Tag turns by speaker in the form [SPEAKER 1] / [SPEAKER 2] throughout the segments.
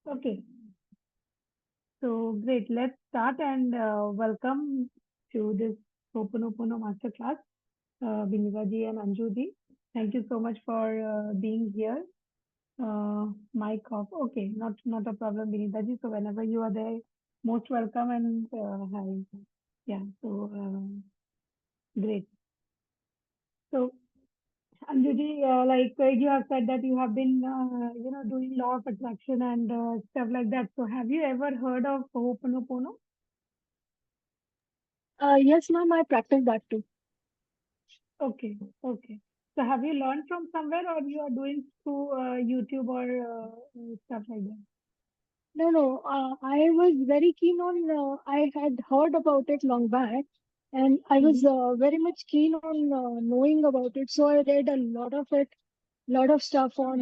[SPEAKER 1] Okay, so great. Let's start and welcome to this Ho'oponopono Masterclass, Binita ji and Anju ji. Thank you so much for being here. Mic off. Okay, not a problem, Binita ji. So whenever you are there, most welcome and hi. Yeah. So great. So Anjuji, you have said that you have been, doing law of attraction and stuff like that. So have you ever heard of Ho'oponopono?
[SPEAKER 2] Yes, ma'am, I practice that too.
[SPEAKER 1] Okay, okay. So have you learned from somewhere or you are doing through YouTube or stuff like that?
[SPEAKER 2] I was very keen on, I had heard about it long back, and I was
[SPEAKER 1] Mm-hmm.
[SPEAKER 2] very much keen on knowing about it. So I read a lot of it, lot of stuff on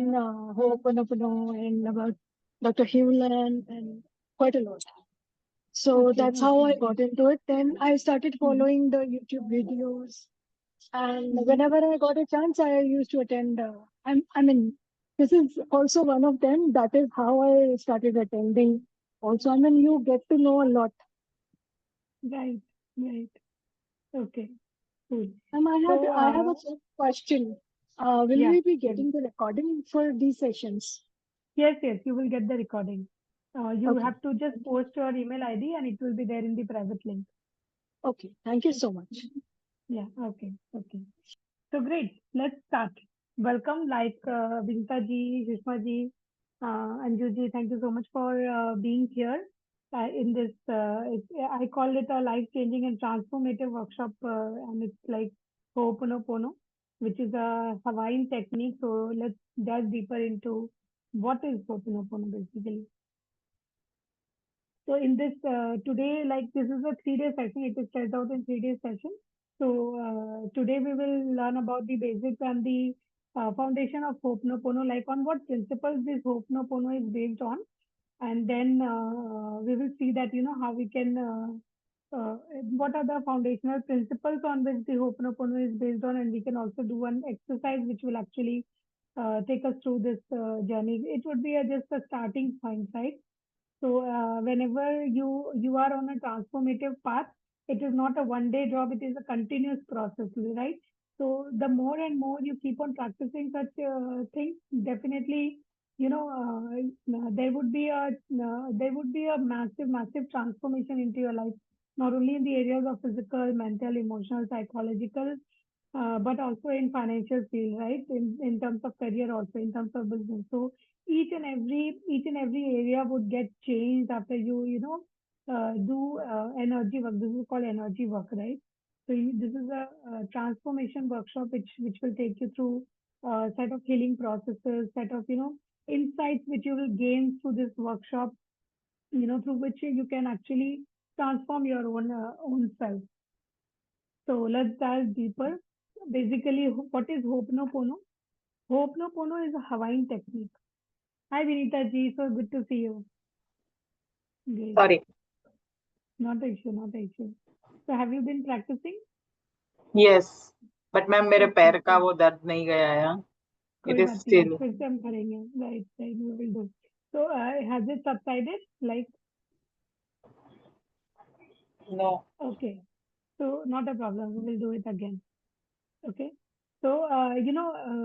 [SPEAKER 2] Ho'oponopono and about Dr. Hewland and quite a lot. So
[SPEAKER 1] Okay,
[SPEAKER 2] that's how
[SPEAKER 1] okay.
[SPEAKER 2] I got into it. Then I started
[SPEAKER 1] Mm-hmm.
[SPEAKER 2] following the YouTube videos. And
[SPEAKER 1] Mm-hmm.
[SPEAKER 2] whenever I got a chance, I used to attend. I mean, this is also one of them. That is how I started attending. Also, I mean, you get to know a lot.
[SPEAKER 1] Right, right. Okay, cool.
[SPEAKER 2] I
[SPEAKER 1] So,
[SPEAKER 2] have a quick question. Will
[SPEAKER 1] yeah,
[SPEAKER 2] we be
[SPEAKER 1] please.
[SPEAKER 2] getting the recording for these sessions?
[SPEAKER 1] Yes, yes, you will get the recording. You
[SPEAKER 2] Okay.
[SPEAKER 1] have to just
[SPEAKER 2] Thank you.
[SPEAKER 1] post your email ID and it will be there in the private link.
[SPEAKER 2] Okay. Thank you so much.
[SPEAKER 1] Yeah, okay, okay. So great. Let's start. Welcome, Vinita ji, Sushma ji, Anju ji. Thank you so much for being here in this. I call it a life-changing and transformative workshop, and it's like Ho'oponopono, which is a Hawaiian technique. So let's dive deeper into what is Ho'oponopono basically. So in this today, like this is a 3 day session. It is spread out in 3 day session. So today we will learn about the basics and the foundation of Ho'oponopono, like on what principles this Ho'oponopono is based on, and then we will see that how we can what are the foundational principles on which the Ho'oponopono is based on, and we can also do one exercise which will actually take us through this journey. It would be just a starting point, right? So whenever you are on a transformative path, it is not a one day job; it is a continuous process, right? So the more and more you keep on practicing such things, definitely, there would be a massive transformation into your life, not only in the areas of physical, mental, emotional, psychological, but also in financial field, right? In terms of career, also in terms of business. So each and every area would get changed after you do energy work. This is called energy work, right? So this is a transformation workshop which will take you through a set of healing processes, set of insights which you will gain through this workshop, through which you can actually transform your own self. So let's dive deeper. Basically, what is Ho'oponopono? Ho'oponopono is a Hawaiian technique. Hi Vinita ji, so good to see you. Great.
[SPEAKER 3] Sorry.
[SPEAKER 1] Not an issue, not an issue. So have you been practicing?
[SPEAKER 3] Yes, but ma'am मेरे
[SPEAKER 1] Okay,
[SPEAKER 3] पैर का
[SPEAKER 1] cool.
[SPEAKER 3] वो दर्द नहीं गया है. It
[SPEAKER 1] कोई
[SPEAKER 3] is
[SPEAKER 1] बात नहीं, आज
[SPEAKER 3] still.
[SPEAKER 1] फिर से हम करेंगे. Right, right, we will do. So has it subsided? Like,
[SPEAKER 3] No.
[SPEAKER 1] okay. So not a problem. We will do it again. Okay. So,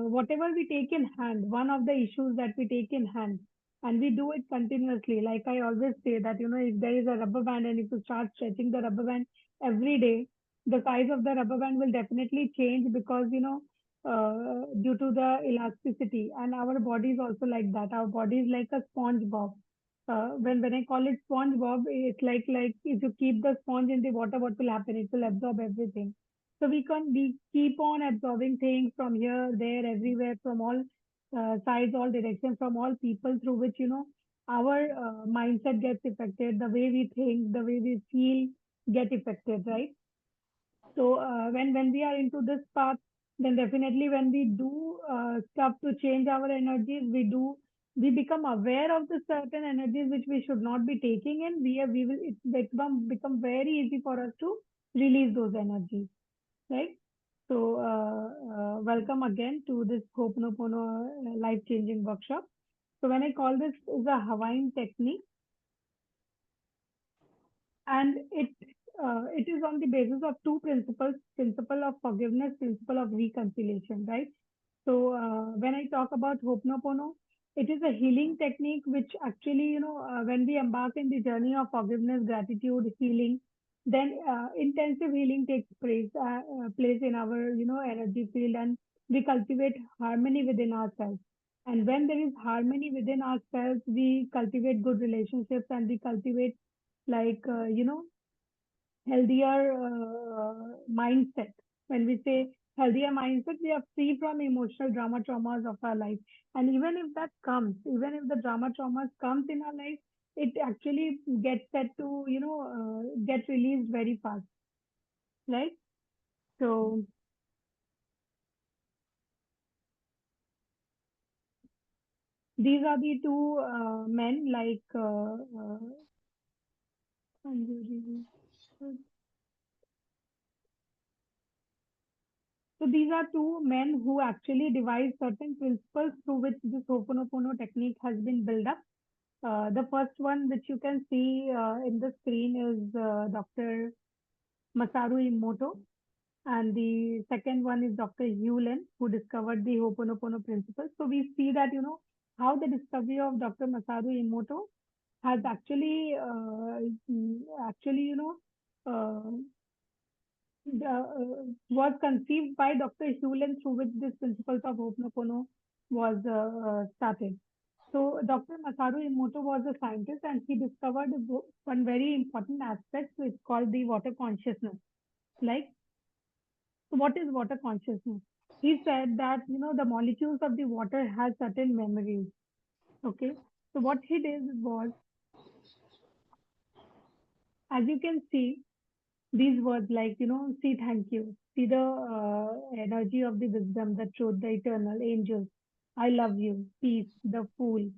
[SPEAKER 1] whatever we take in hand, one of the issues that we take in hand, and we do it continuously. Like I always say that, if there is a rubber band and if you start stretching the rubber band every day, the size of the rubber band will definitely change because, due to the elasticity. And our body is also like that. Our body is like a sponge bob. When I call it sponge bob, it's like if you keep the sponge in the water, what will happen? It will absorb everything. So we keep on absorbing things from here, there, everywhere, from all sides, all directions, from all people, through which our mindset gets affected, the way we think, the way we feel get affected, right? So when we are into this path, then definitely when we do stuff to change our energies, we become aware of the certain energies which we should not be taking in. We will it become very easy for us to release those energies, right? So, welcome again to this Ho'oponopono life-changing workshop. So when I call this is a Hawaiian technique, and it is on the basis of two principles: principle of forgiveness, principle of reconciliation, right? So when I talk about Ho'oponopono, it is a healing technique which actually, when we embark in the journey of forgiveness, gratitude, healing, then intensive healing takes place in our, energy field, and we cultivate harmony within ourselves. And when there is harmony within ourselves, we cultivate good relationships, and we cultivate, like, healthier mindset. When we say healthier mindset, we are free from emotional drama traumas of our life. And even if that comes, even if the drama traumas comes in our life, it actually gets set to, get released very fast, right? So these are the two men, like Anjali. So these are two men who actually devise certain principles through which this Ho'oponopono technique has been built up. The first one, which you can see in the screen, is Dr. Masaru Emoto, and the second one is Dr. Hewlin, who discovered the Ho'oponopono principles. So we see that, how the discovery of Dr. Masaru Emoto has actually, uh, was conceived by Dr. Hewlin, through which this principles of Ho'oponopono was started. So Dr. Masaru Emoto was a scientist, and he discovered one very important aspect, which is called the water consciousness. Like, so what is water consciousness? He said that, the molecules of the water has certain memories. Okay. So what he did was, as you can see, these words, like, see, thank you, see the energy of the wisdom, the truth, the eternal, angels, I love you, peace, the fool,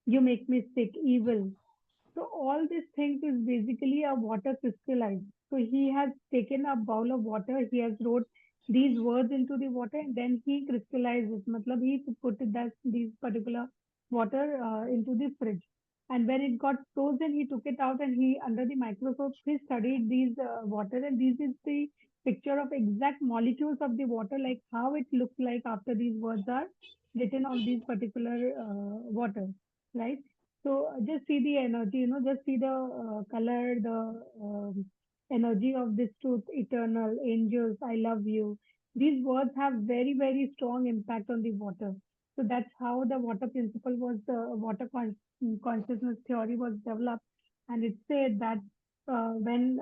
[SPEAKER 1] you make me sick, evil. So all these things is basically a water crystallized. So he has taken a bowl of water, he has wrote these words into the water, and then he crystallized it. Matlab, he put these particular water into the fridge. And when it got frozen, he took it out, and he, under the microscope, he studied these water. And this is the picture of exact molecules of the water, like how it looks like after these words are written on these particular water, right? So just see the energy, just see the color, the energy of this truth, eternal, angels, I love you. These words have very, very strong impact on the water. So that's how the water principle was, the consciousness theory was developed. And it said that when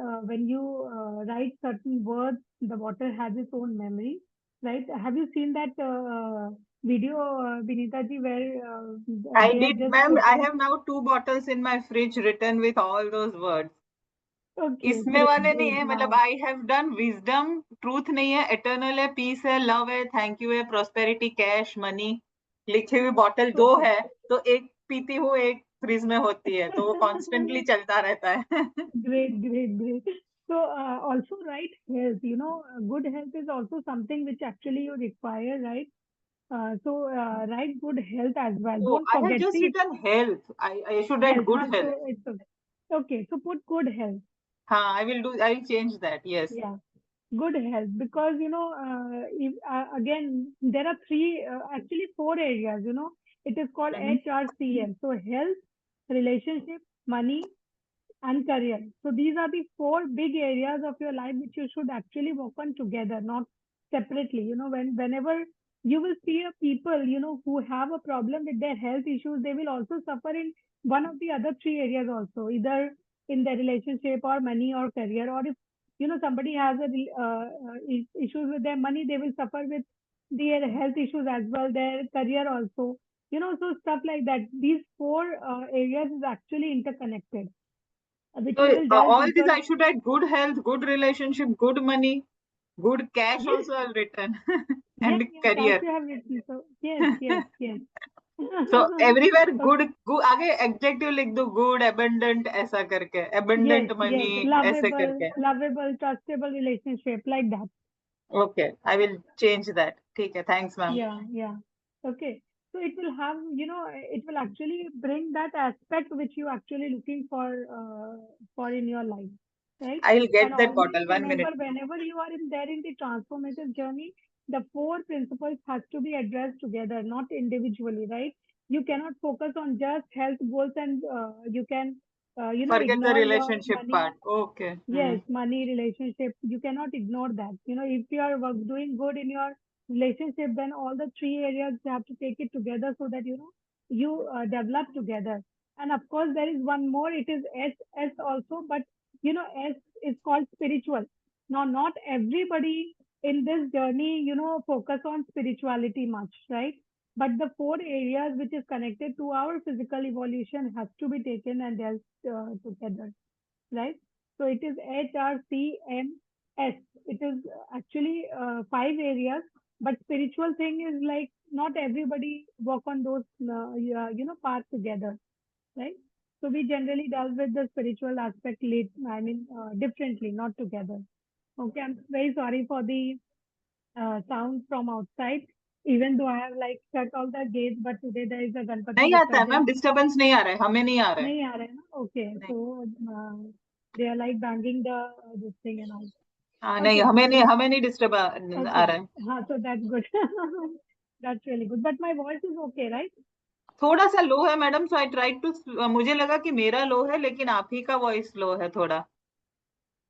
[SPEAKER 1] you write certain words, the water has its own memory, right? Have you seen that video, Vinita ji, where
[SPEAKER 3] I
[SPEAKER 1] they have
[SPEAKER 3] did,
[SPEAKER 1] just
[SPEAKER 3] ma'am.
[SPEAKER 1] put
[SPEAKER 3] I
[SPEAKER 1] the...
[SPEAKER 3] have now 2 bottles in my fridge written with all those words.
[SPEAKER 1] Okay,
[SPEAKER 3] इसमें
[SPEAKER 1] great,
[SPEAKER 3] वाले नहीं
[SPEAKER 1] great.
[SPEAKER 3] है, मतलब
[SPEAKER 1] Wow.
[SPEAKER 3] I have done wisdom, truth नहीं है, eternal है, piece है, love है, थैंक यू है, प्रोस्पेरिटी, कैश, मनी, लिखी हुई बॉटल 2
[SPEAKER 1] Okay.
[SPEAKER 3] है, तो एक पीती हूँ, एक फ्रिज में होती है, तो वो कॉन्स्टेंटली चलता रहता है.
[SPEAKER 1] Great, great, great. So, also, right, health, good health is also something which actually you require, right? So, write good health as well.
[SPEAKER 3] Oh,
[SPEAKER 1] Don't
[SPEAKER 3] I have
[SPEAKER 1] forget.
[SPEAKER 3] just
[SPEAKER 1] See,
[SPEAKER 3] written health. I should write
[SPEAKER 1] health,
[SPEAKER 3] good
[SPEAKER 1] huh?
[SPEAKER 3] health.
[SPEAKER 1] So, it's okay. Okay, so put good health.
[SPEAKER 3] हाँ, I will change that. Yes.
[SPEAKER 1] Yeah, good health. Because, again, there are actually four areas, it is called
[SPEAKER 3] Mhm.
[SPEAKER 1] HRCM. So, health, relationship, money, and career. So these are the four big areas of your life which you should actually work on together, not separately. Whenever you will see a people, who have a problem with their health issues, they will also suffer in one of the other three areas also, either in their relationship or money or career. Or if, somebody has issues with their money, they will suffer with their health issues as well, their career also. So stuff like that. These four areas is actually interconnected, which
[SPEAKER 3] So
[SPEAKER 1] we will delve
[SPEAKER 3] all this
[SPEAKER 1] deeper.
[SPEAKER 3] I should write good health, good relationship, good money, good cash
[SPEAKER 1] Yes,
[SPEAKER 3] also I've written,
[SPEAKER 1] yeah,
[SPEAKER 3] and
[SPEAKER 1] yeah, cash
[SPEAKER 3] career.
[SPEAKER 1] you have written. So yes, yes, yes.
[SPEAKER 3] So everywhere
[SPEAKER 1] Okay.
[SPEAKER 3] good, आगे adjective लिख दो, good, abundant ऐसा करके,
[SPEAKER 1] Yes,
[SPEAKER 3] abundant
[SPEAKER 1] yes,
[SPEAKER 3] money ऐसे
[SPEAKER 1] lovable,
[SPEAKER 3] करके.
[SPEAKER 1] lovable, trustable relationship, like that.
[SPEAKER 3] Okay, I will change that. ठीक है, thanks ma'am.
[SPEAKER 1] Yeah, yeah. Okay. So it will have, it will actually bring that aspect which you actually looking for in your life, right?
[SPEAKER 3] I'll
[SPEAKER 1] And
[SPEAKER 3] get that
[SPEAKER 1] always
[SPEAKER 3] bottle. 1 minute.
[SPEAKER 1] remember, whenever you are in the transformative journey, the four principles has to be addressed together, not individually, right? You cannot focus on just health goals and you can,
[SPEAKER 3] Forget the
[SPEAKER 1] ignore your
[SPEAKER 3] relationship
[SPEAKER 1] money.
[SPEAKER 3] part. Okay.
[SPEAKER 1] Yes, money, relationship, you cannot ignore that. If you are doing good in your relationship, then all the three areas you have to take it together so that, you develop together. And of course, there is one more, it is S also, but, S is called spiritual. Now, not everybody in this journey, focus on spirituality much, right? But the four areas which is connected to our physical evolution has to be taken and dealt together, right? So it is HRCMS. It is actually five areas, but spiritual thing is like not everybody work on those, parts together, right? So we generally deal with the spiritual aspect differently, not together. Okay, I'm very sorry for the sound from outside. Even though I have like shut all the gates, but today there is a Ganpati
[SPEAKER 3] नहीं आता है
[SPEAKER 1] Visarjan.
[SPEAKER 3] Ma'am, disturbance नहीं आ रहा है, हमें नहीं आ रहा है.
[SPEAKER 1] नहीं आ रहा है ना? Okay,
[SPEAKER 3] नहीं.
[SPEAKER 1] so they are like banging the this thing and all.
[SPEAKER 3] हाँ नहीं,
[SPEAKER 1] Okay,
[SPEAKER 3] हमें नहीं डिस्टर्ब आ
[SPEAKER 1] okay.
[SPEAKER 3] रहा है.
[SPEAKER 1] So that's good. That's really good. But my voice is okay, right?
[SPEAKER 3] थोड़ा सा लो है madam, so I try to, मुझे लगा कि मेरा लो है, लेकिन आप ही का वॉइस लो है थोड़ा.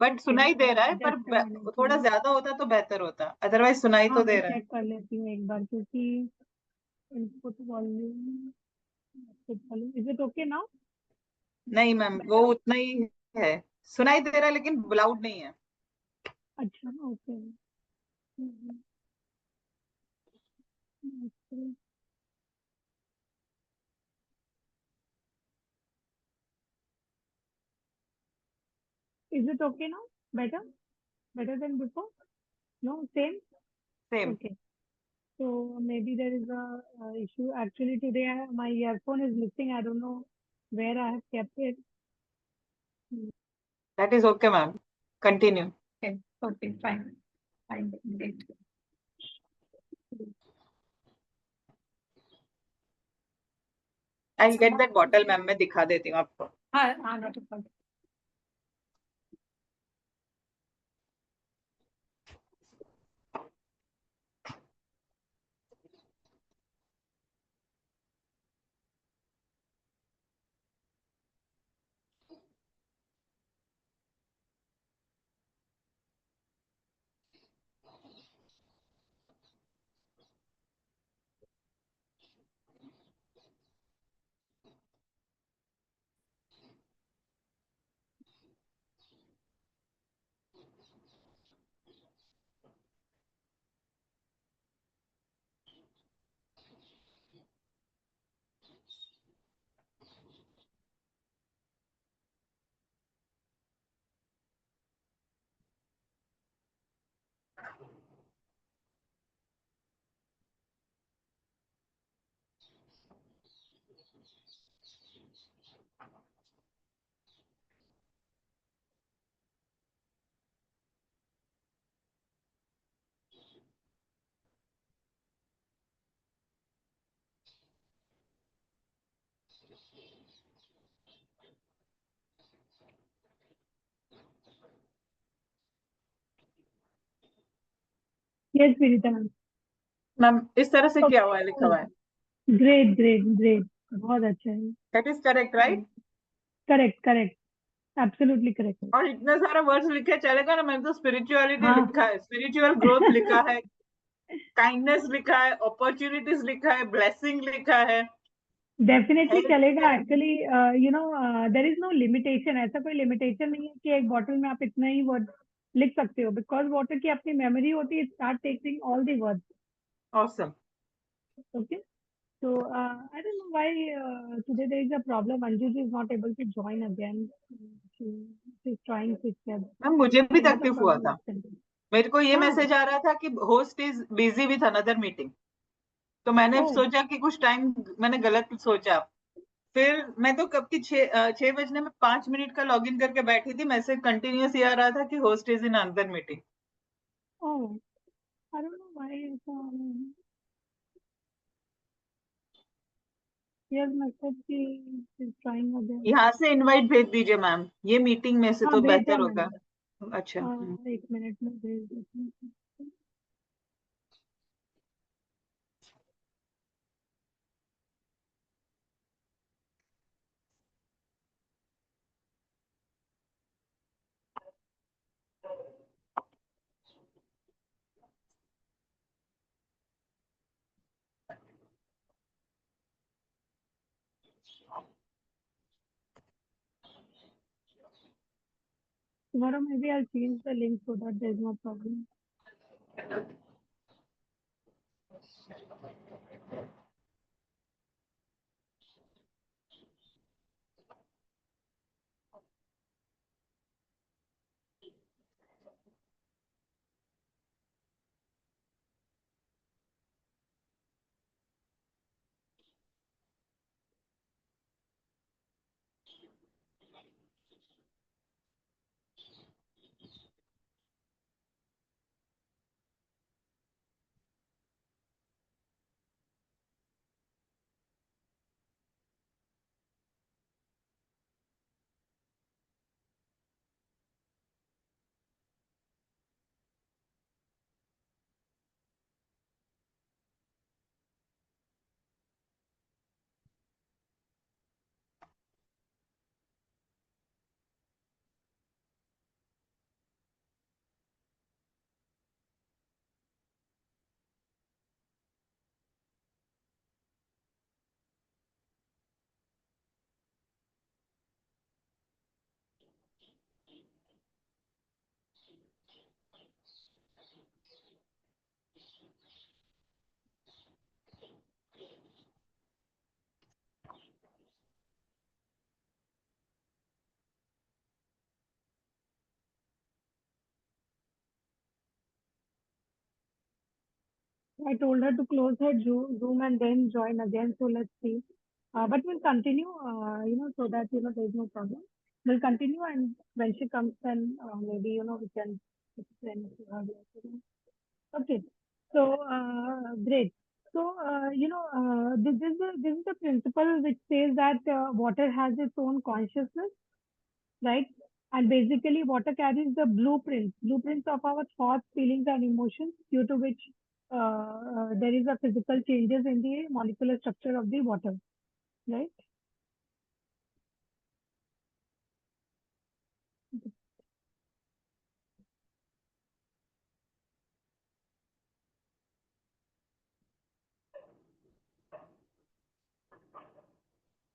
[SPEAKER 3] बट
[SPEAKER 1] Okay,
[SPEAKER 3] सुनाई दे रहा है, पर
[SPEAKER 1] just a minute.
[SPEAKER 3] थोड़ा ज्यादा होता तो बेहतर होता, अदरवाइज सुनाई
[SPEAKER 1] हाँ,
[SPEAKER 3] तो
[SPEAKER 1] मैं
[SPEAKER 3] दे रहा है.
[SPEAKER 1] चेक कर लेती हूँ एक बार क्योंकि input volume is it okay now?
[SPEAKER 3] नहीं मैम, वो उतना ही है, सुनाई दे रहा है लेकिन लाउड नहीं है.
[SPEAKER 1] अच्छा, okay. Is it okay now? Better? Better than before? No, same?
[SPEAKER 3] Same.
[SPEAKER 1] Okay. So maybe there is a issue. Actually, today my earphone is missing. I don't know where I have kept it.
[SPEAKER 3] That is okay ma'am, continue.
[SPEAKER 1] Okay, okay, fine. Fine. Great.
[SPEAKER 3] I get that bottle ma'am, मैं दिखा देती हूँ आपको.
[SPEAKER 1] हाँ, हाँ, not a problem. Yes, Vinita ma'am.
[SPEAKER 3] Ma'am इस तरह से क्या हुआ है, लिखा हुआ
[SPEAKER 1] Okay.
[SPEAKER 3] है.
[SPEAKER 1] Great, great, great. बहुत अच्छा है.
[SPEAKER 3] That is correct right.
[SPEAKER 1] Correct, correct. Absolutely correct.
[SPEAKER 3] और इतने सारे वर्ड्स लिखे चलेगा ना मैम, तो स्पिरिचुअलिटी
[SPEAKER 1] हाँ.
[SPEAKER 3] लिखा है, स्पिरिचुअल ग्रोथ लिखा है, काइंडनेस लिखा है, अपॉर्चुनिटीज लिखा है, ब्लेसिंग लिखा है.
[SPEAKER 1] Definitely
[SPEAKER 3] health.
[SPEAKER 1] चलेगा. Actually there is no limitation. ऐसा कोई लिमिटेशन नहीं है कि एक बॉटल में आप इतना ही वर्ड लिख सकते हो. बिकॉज वाटर की अपनी मेमोरी होती है. Start taking all the words.
[SPEAKER 3] Awesome.
[SPEAKER 1] Okay. So I don't know why today there is a problem. Anjuji is not able to join again. She, she's trying to share.
[SPEAKER 3] Ma'am मुझे
[SPEAKER 1] I
[SPEAKER 3] भी
[SPEAKER 1] don't know the
[SPEAKER 3] तकलीफ हुआ
[SPEAKER 1] problem
[SPEAKER 3] था.
[SPEAKER 1] extended.
[SPEAKER 3] मेरे को ये
[SPEAKER 1] हाँ.
[SPEAKER 3] Message आ रहा था कि host is busy with another meeting. तो मैंने
[SPEAKER 1] Oh.
[SPEAKER 3] सोचा कि कुछ टाइम मैंने गलत सोचा. फिर मैं तो कब की 6 बजने में 5 मिनट का लॉगिन करके बैठी थी, मैसेज कंटिन्यूस ये आ रहा था कि host is in another meeting.
[SPEAKER 1] Oh. I don't know why. She has messaged कि she's trying again.
[SPEAKER 3] यहाँ से इनवाइट भेज दीजिए मैम, ये मीटिंग में से
[SPEAKER 1] हाँ
[SPEAKER 3] तो
[SPEAKER 1] भेजा
[SPEAKER 3] बेहतर होगा।
[SPEAKER 1] मैंने।
[SPEAKER 3] अच्छा।
[SPEAKER 1] हाँ 1 मिनट में भेज देती हूँ। Tomorrow maybe I'll change the link so that there's no problem. I told her to close her Zoom and then join again. So let's see. But we'll continue, so that, there's no problem. We'll continue, and when she comes, then maybe, we can explain it to her. Okay. So, great. So, this is the principle which says that water has its own consciousness, right? And basically, water carries the blueprints of our thoughts, feelings, and emotions, due to which there is a physical changes in the molecular structure of the water, right?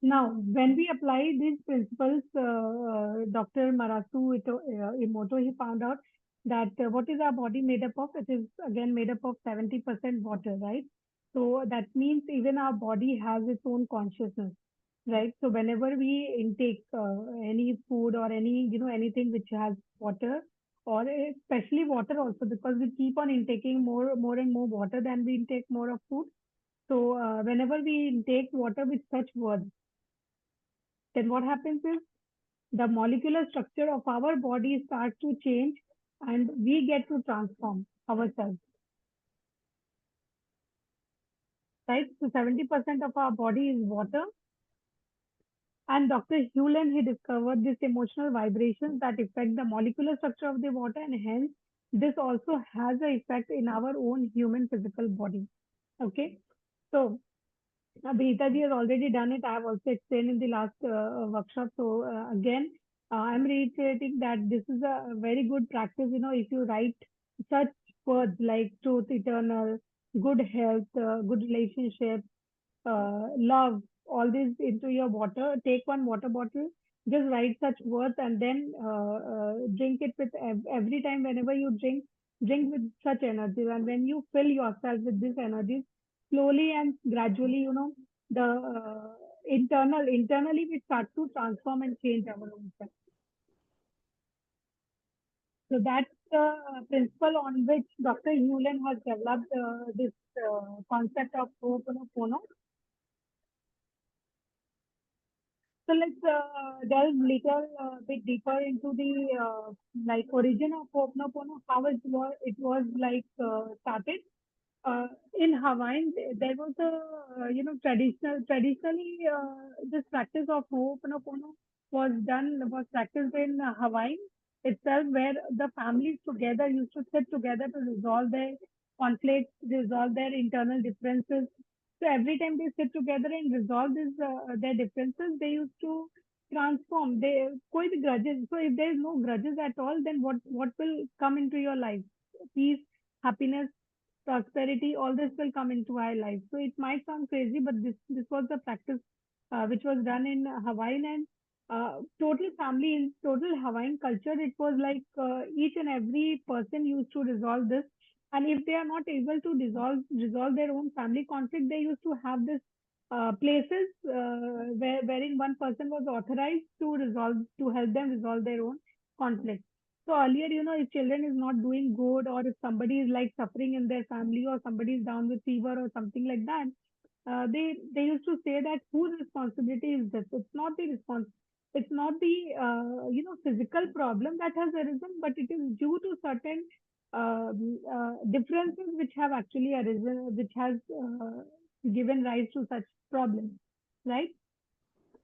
[SPEAKER 1] Now, when we apply these principles, Dr. Emoto, he found out that what is our body made up of? It is again made up of 70% water, right? So that means even our body has its own consciousness, right? So whenever we intake any food or anything which has water, or especially water also, because we keep on intaking more and more water than we intake more of food. So whenever we intake water with such words, then what happens is the molecular structure of our body starts to change, and we get to transform ourselves, right? So 70% of our body is water. And Dr. Hewlett, he discovered this emotional vibrations that affect the molecular structure of the water, and hence this also has an effect in our own human physical body. Okay. So Bhita ji has already done it. I have also explained in the last workshop. So again, I'm reiterating that this is a very good practice. If you write such words like truth, eternal, good health, good relationship, love, all this into your water. Take one water bottle, just write such words, and then drink it with every time. Whenever you drink with such energy, and when you fill yourself with this energy, slowly and gradually, the internally we start to transform and change our own self. So that's the principle on which Dr. Hewlett has developed this concept of Ho'oponopono. So let's delve little bit deeper into the like origin of Ho'oponopono, how it was like started. in Hawaii, there was a traditionally this practice of Ho'oponopono was practiced in Hawaii itself, where the families together used to sit together to resolve their conflicts, resolve their internal differences. So every time they sit together and resolve their differences, they used to transform. They कोई भी grudges. So if there is no grudges at all, then what will come into your life? Peace, happiness, prosperity, all this will come into our life. So it might sound crazy, but this was the practice which was done in Hawaiian and total family in total Hawaiian culture. It was like each and every person used to resolve this, and if they are not able to resolve their own family conflict, they used to have this places wherein one person was authorized to help them resolve their own conflict. So earlier, if children is not doing good, or if somebody is like suffering in their family, or somebody is down with fever or something like that, they used to say that whose responsibility is this? It's not the it's not the physical problem that has arisen, but it is due to certain differences which have actually arisen, which has given rise to such problems, right?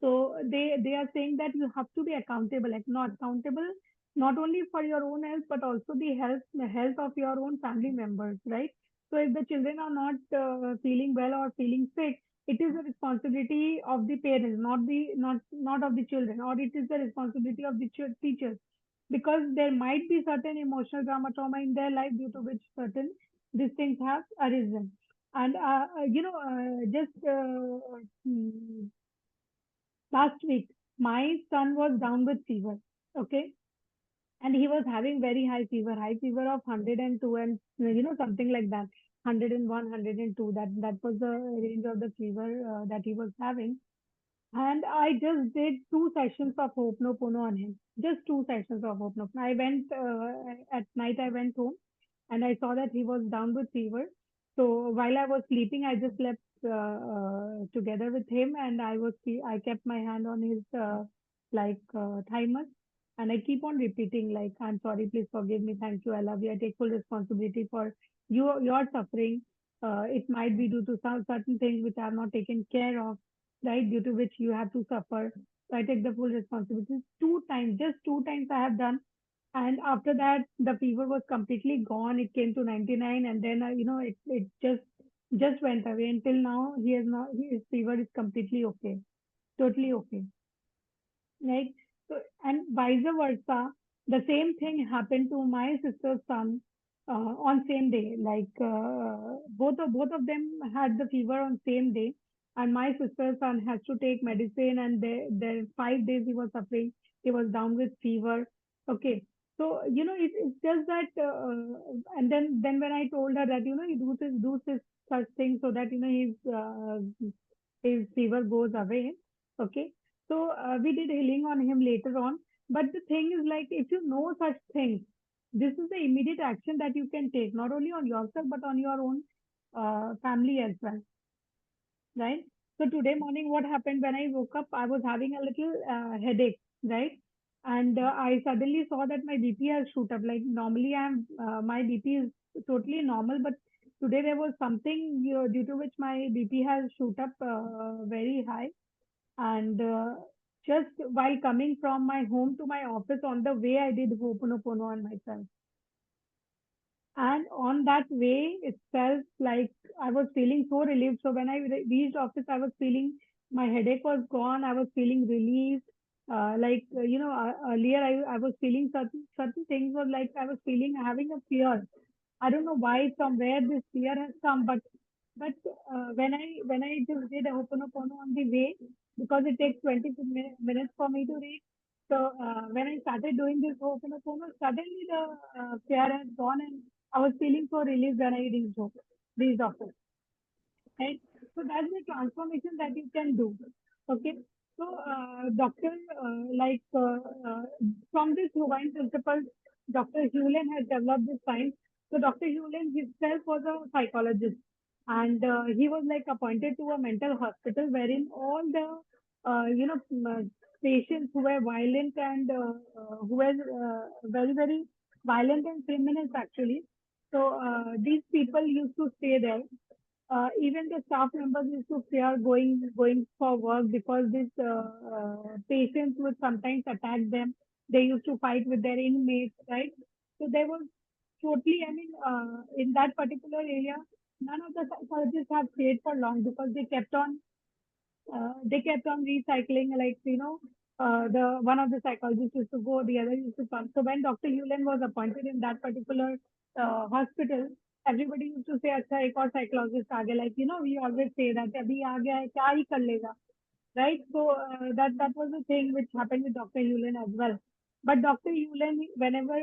[SPEAKER 1] So they are saying that you have to be accountable, like not accountable not only for your own health but also the health of your own family members, right? So if the children are not feeling well or feeling sick, it is the responsibility of the parents, not of the children, or it is the responsibility of the teachers, because there might be certain emotional trauma in their life due to which certain these things have arisen. And just last week, my son was down with fever. Okay. And he was having very high fever of 102 and, something like that. 101, 102. That was the range of the fever that he was having. And I just did 2 sessions of Ho'oponopono on him. Just 2 sessions of Ho'oponopono. I went, at night, I went home and I saw that he was down with fever. So while I was sleeping, I just slept together with him, and I kept my hand on his thymus, and I keep on repeating like, "I'm sorry, please forgive me, thank you, I love you, I take full responsibility for your suffering. It might be due to some certain things which I have not taken care of, right? Due to which you have to suffer. So I take the full responsibility." 2 times, just 2 times I have done, and after that the fever was completely gone. It came to 99, and then it just went away. Until now he has not his fever is completely okay, totally okay, right? So, and vice versa, the same thing happened to my sister's son on same day. Like both of them had the fever on same day, and my sister's son has to take medicine, and there 5 days he was suffering. He was down with fever. Okay, so it's just that, and then when I told her that you do this such thing so that his fever goes away. Okay, so we did healing on him later on. But the thing is, like, if you know such things, this is the immediate action that you can take, not only on yourself, but on your own family as well, right? So today morning, what happened when I woke up, I was having a little headache, right? And I suddenly saw that my BP has shoot up. Like normally, my BP is totally normal, but today there was something due to which my BP has shoot up very high. And just while coming from my home to my office, on the way, I did Ho'oponopono on myself. And on that way itself, like I was feeling so relieved. So when I reached office, I was feeling my headache was gone. I was feeling relieved. Earlier I was feeling certain things was like I was feeling having a fear. I don't know why, from where this fear has come, but when I just did a Ho'oponopono on the way, because it takes 20 minutes for me to reach. So when I started doing this Ho'oponopono, suddenly the fear has gone, and I was feeling so relieved when I reached office, right? So that's the transformation that you can do. Okay. So, doctor, from this Hawaiian principles, Dr. Hewlin has developed this science. So, Dr. Hewlin himself was a psychologist, and he was like appointed to a mental hospital wherein all the, patients who were violent and who were very, very violent and criminals actually. So these people used to stay there. Even the staff members used to fear going for work because these patients would sometimes attack them. They used to fight with their inmates, right? So there was totally, I mean, in that particular area, none of the psychologists have stayed for long because they kept on recycling, like, the one of the psychologists used to go, the other used to come. So when Dr. Yulin was appointed in that particular hospital, everybody used to say, अच्छा एक और psychologist आ गया, like, we always say that अभी आ गया है क्या ही कर लेगा, right? So that was the thing which happened with Dr. Yulin as well. But Dr. Yulin, whenever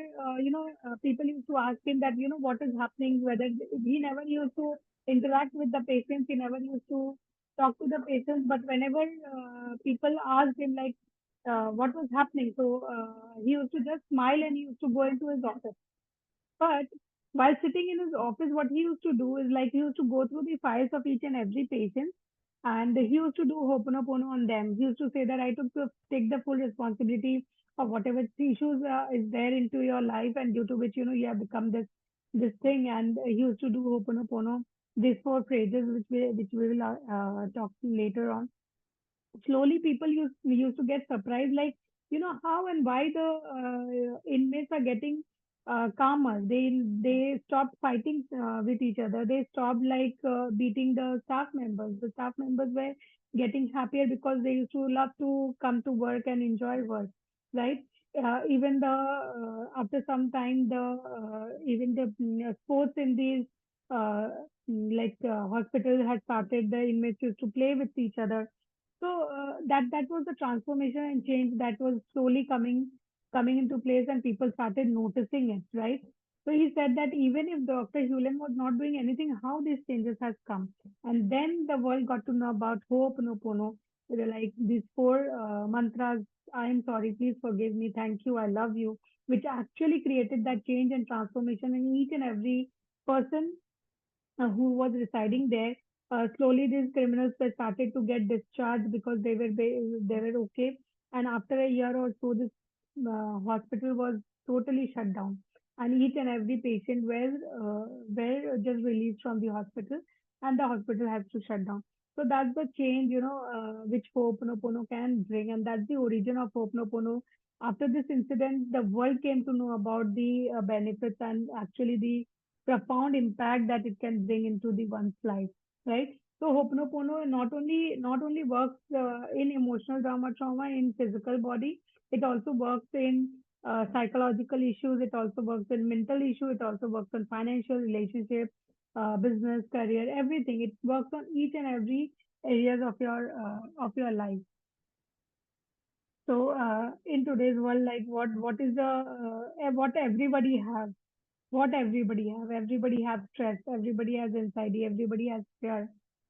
[SPEAKER 1] people used to ask him that what is happening, whether he never used to interact with the patients, he never used to talk to the patients. But whenever people asked him like what was happening, so he used to just smile and he used to go into his office. But while sitting in his office, what he used to do is like he used to go through the files of each and every patient and he used to do Ho'oponopono on them. He used to say that I take the full responsibility of whatever issues is there into your life and due to which, you have become this thing. And he used to do Ho'oponopono, these four phrases, which we will talk later on. Slowly people used to get surprised, like how and why the inmates are getting calmer. They stopped fighting with each other. They stopped like beating the staff members. The staff members were getting happier because they used to love to come to work and enjoy work, right? Even the after some time the even the sports in these uh, hospital had started. The inmates used to play with each other. So that was the transformation and change that was slowly coming into place, and people started noticing it, right? So he said that even if Dr. Hewlin was not doing anything, how these changes has come, and then the world got to know about Ho'oponopono. They were like these four mantras: "I am sorry, please forgive me, thank you, I love you," which actually created that change and transformation in each and every person who was residing there. Slowly, these criminals were started to get discharged because they were okay. And after a year or so, this hospital was totally shut down, and each and every patient were just released from the hospital, and the hospital has to shut down. So that's the change, which Ho'oponopono can bring, and that's the origin of Ho'oponopono. After this incident, the world came to know about the benefits and actually the profound impact that it can bring into the one's life, right? So Ho'oponopono not only works in emotional trauma in physical body, it also works in psychological issues. It also works in mental issue. It also works on financial relationship, business, career, everything. It works on each and every areas of your life. So in today's world, like what is the what everybody has, everybody has stress, everybody has anxiety, everybody has fear,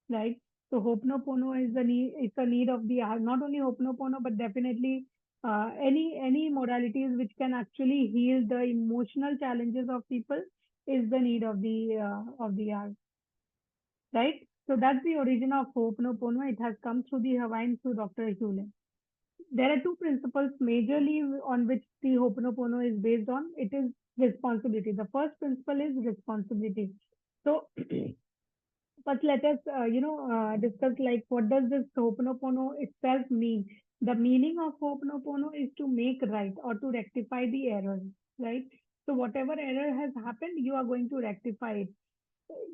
[SPEAKER 1] right? So Ho'oponopono is the need, it's a need of the hour. Not only Ho'oponopono, but definitely any modalities which can actually heal the emotional challenges of people is the need of the hour, right? So that's the origin of Ho'oponopono. It has come through the Hawaiian through Dr. Hewlett. There are two principles majorly on which the Ho'oponopono is based on. It is responsibility. The first principle is responsibility. So first let us discuss like what does this Ho'oponopono itself mean. The meaning of Ho'oponopono is to make right or to rectify the error, right? So whatever error has happened, you are going to rectify it.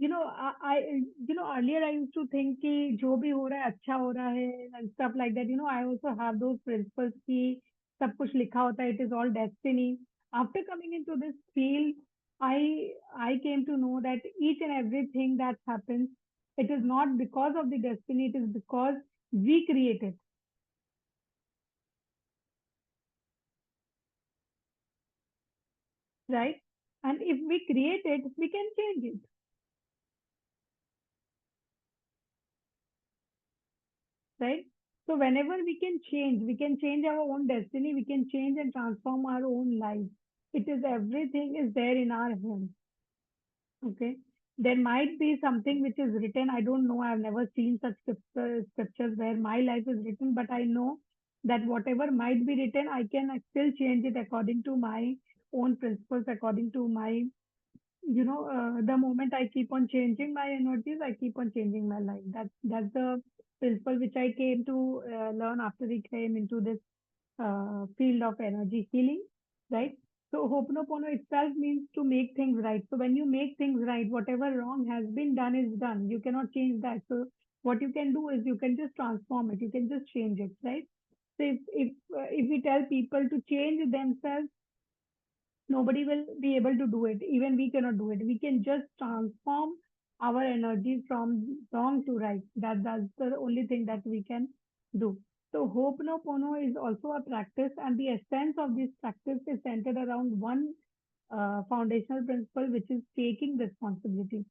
[SPEAKER 1] Earlier I used to think कि जो भी हो रहा है अच्छा हो रहा है and stuff like that. I also have those principles कि सब कुछ लिखा होता है, it is all destiny. After coming into this field, I came to know that each and everything that happens, it is not because of the destiny, it is because we create it, right? And if we create it, we can change it, right? So whenever we can change our own destiny, we can change and transform our own life. It is everything is there in our hands. Okay. There might be something which is written. I don't know. I've never seen such scriptures where my life is written, but I know that whatever might be written, I can still change it according to my own principles, according to my the moment I keep on changing my energies, I keep on changing my life. That's the principle which I came to learn after we came into this field of energy healing, right? So Ho'oponopono itself means to make things right. So when you make things right, whatever wrong has been done is done. You cannot change that. So what you can do is you can just transform it. You can just change it, right? So if we tell people to change themselves, nobody will be able to do it. Even we cannot do it. We can just transform our energy from wrong to right. That's the only thing that we can do. So Ho'oponopono is also a practice, and the essence of this practice is centered around one foundational principle, which is taking responsibility.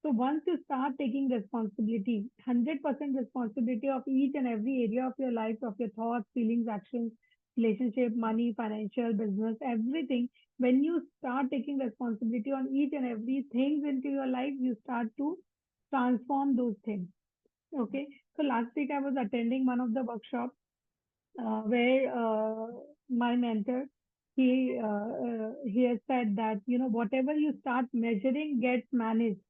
[SPEAKER 1] So once you start taking responsibility, 100% responsibility of each and every area of your life, of your thoughts, feelings, actions, relationship, money, financial, business, everything, when you start taking responsibility on each and every things into your life, you start to transform those things. Okay. So last week I was attending one of the workshops where my mentor he has said that whatever you start measuring gets managed.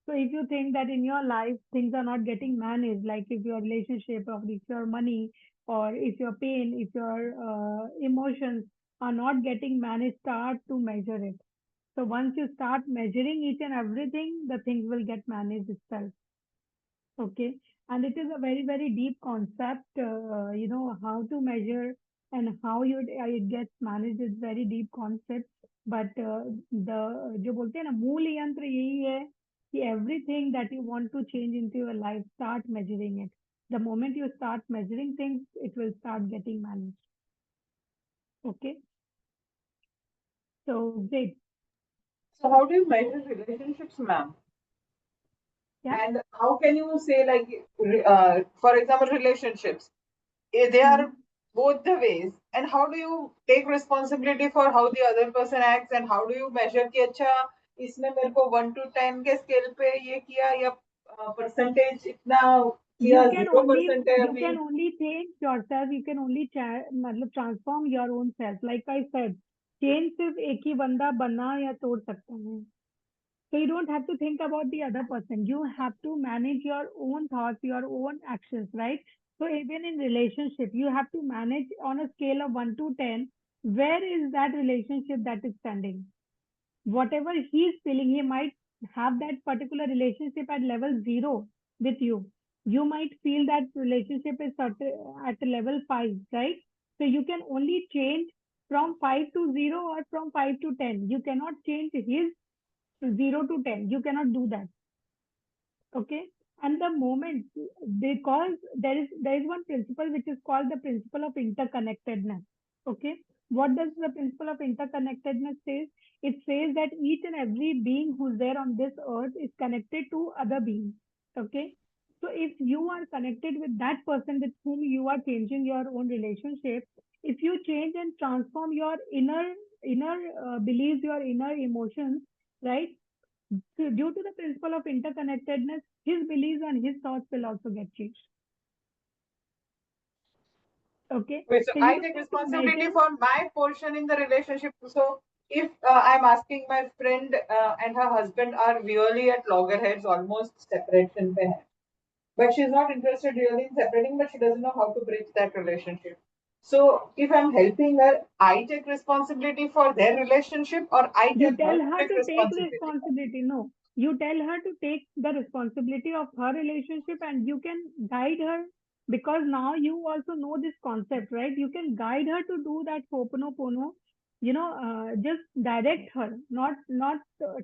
[SPEAKER 1] So if you think that in your life things are not getting managed, like if your relationship or if your money or if your pain, if your emotions are not getting managed, start to measure it. So once you start measuring each and everything, the things will get managed itself. Okay. And it is a very, very deep concept, how to measure and how it gets managed is very deep concept. But the जो बोलते हैं ना मूल यंत्र यही है कि everything that you want to change into your life, start measuring it. The moment you start measuring things, it will start getting managed. Okay. So great.
[SPEAKER 3] So how do you measure relationships, ma'am?
[SPEAKER 1] Yeah.
[SPEAKER 3] And how can you say, like, for example, relationships, they
[SPEAKER 1] Hmm.
[SPEAKER 3] are both the ways. And how do you take responsibility for how the other person acts? And how do you measure कि अच्छा इसने मेरे को 1 to 10 के scale पे ये किया या परसेंटेज इतना
[SPEAKER 1] you
[SPEAKER 3] किया
[SPEAKER 1] can
[SPEAKER 3] 0% है
[SPEAKER 1] you
[SPEAKER 3] अभी.
[SPEAKER 1] can only change yourself, you can only मतलब transform your own self. Like I said, change सिर्फ एक ही बंदा बना या तोड़ सकता है. So you don't have to think about the other person. You have to manage your own thoughts, your own actions, right? So even in relationship, you have to manage on a scale of 1 to 10. Where is that relationship that is standing? Whatever he's feeling, he might have that particular relationship at level 0 with you. You might feel that relationship is at level 5, right? So you can only change from 5 to 0 or from 5 to 10. You cannot change his 0 to 10. You cannot do that. Okay. And the moment, because there is one principle which is called the principle of interconnectedness. Okay. What does the principle of interconnectedness say? It says that each and every being who's there on this earth is connected to other beings. Okay. So if you are connected with that person with whom you are changing your own relationship, if you change and transform your inner beliefs, your inner emotions, right? So due to the principle of interconnectedness, his beliefs and his thoughts will also get changed. Okay.
[SPEAKER 3] Wait, so
[SPEAKER 1] So you
[SPEAKER 3] I
[SPEAKER 1] don't
[SPEAKER 3] take
[SPEAKER 1] have to measure.
[SPEAKER 3] responsibility for my portion in the relationship. So if I'm asking my friend and her husband are really at loggerheads, almost separation pe hai, but she's not interested really in separating, but she doesn't know how to bridge that relationship. So if I'm helping her, I take responsibility for their relationship, or I
[SPEAKER 1] You
[SPEAKER 3] tell her
[SPEAKER 1] tell
[SPEAKER 3] to
[SPEAKER 1] her
[SPEAKER 3] take
[SPEAKER 1] to take
[SPEAKER 3] responsibility.
[SPEAKER 1] responsibility. No, you tell her to take the responsibility of her relationship and you can guide her because now you also know this concept, right? You can guide her to do that Ho'oponopono. Just direct her, not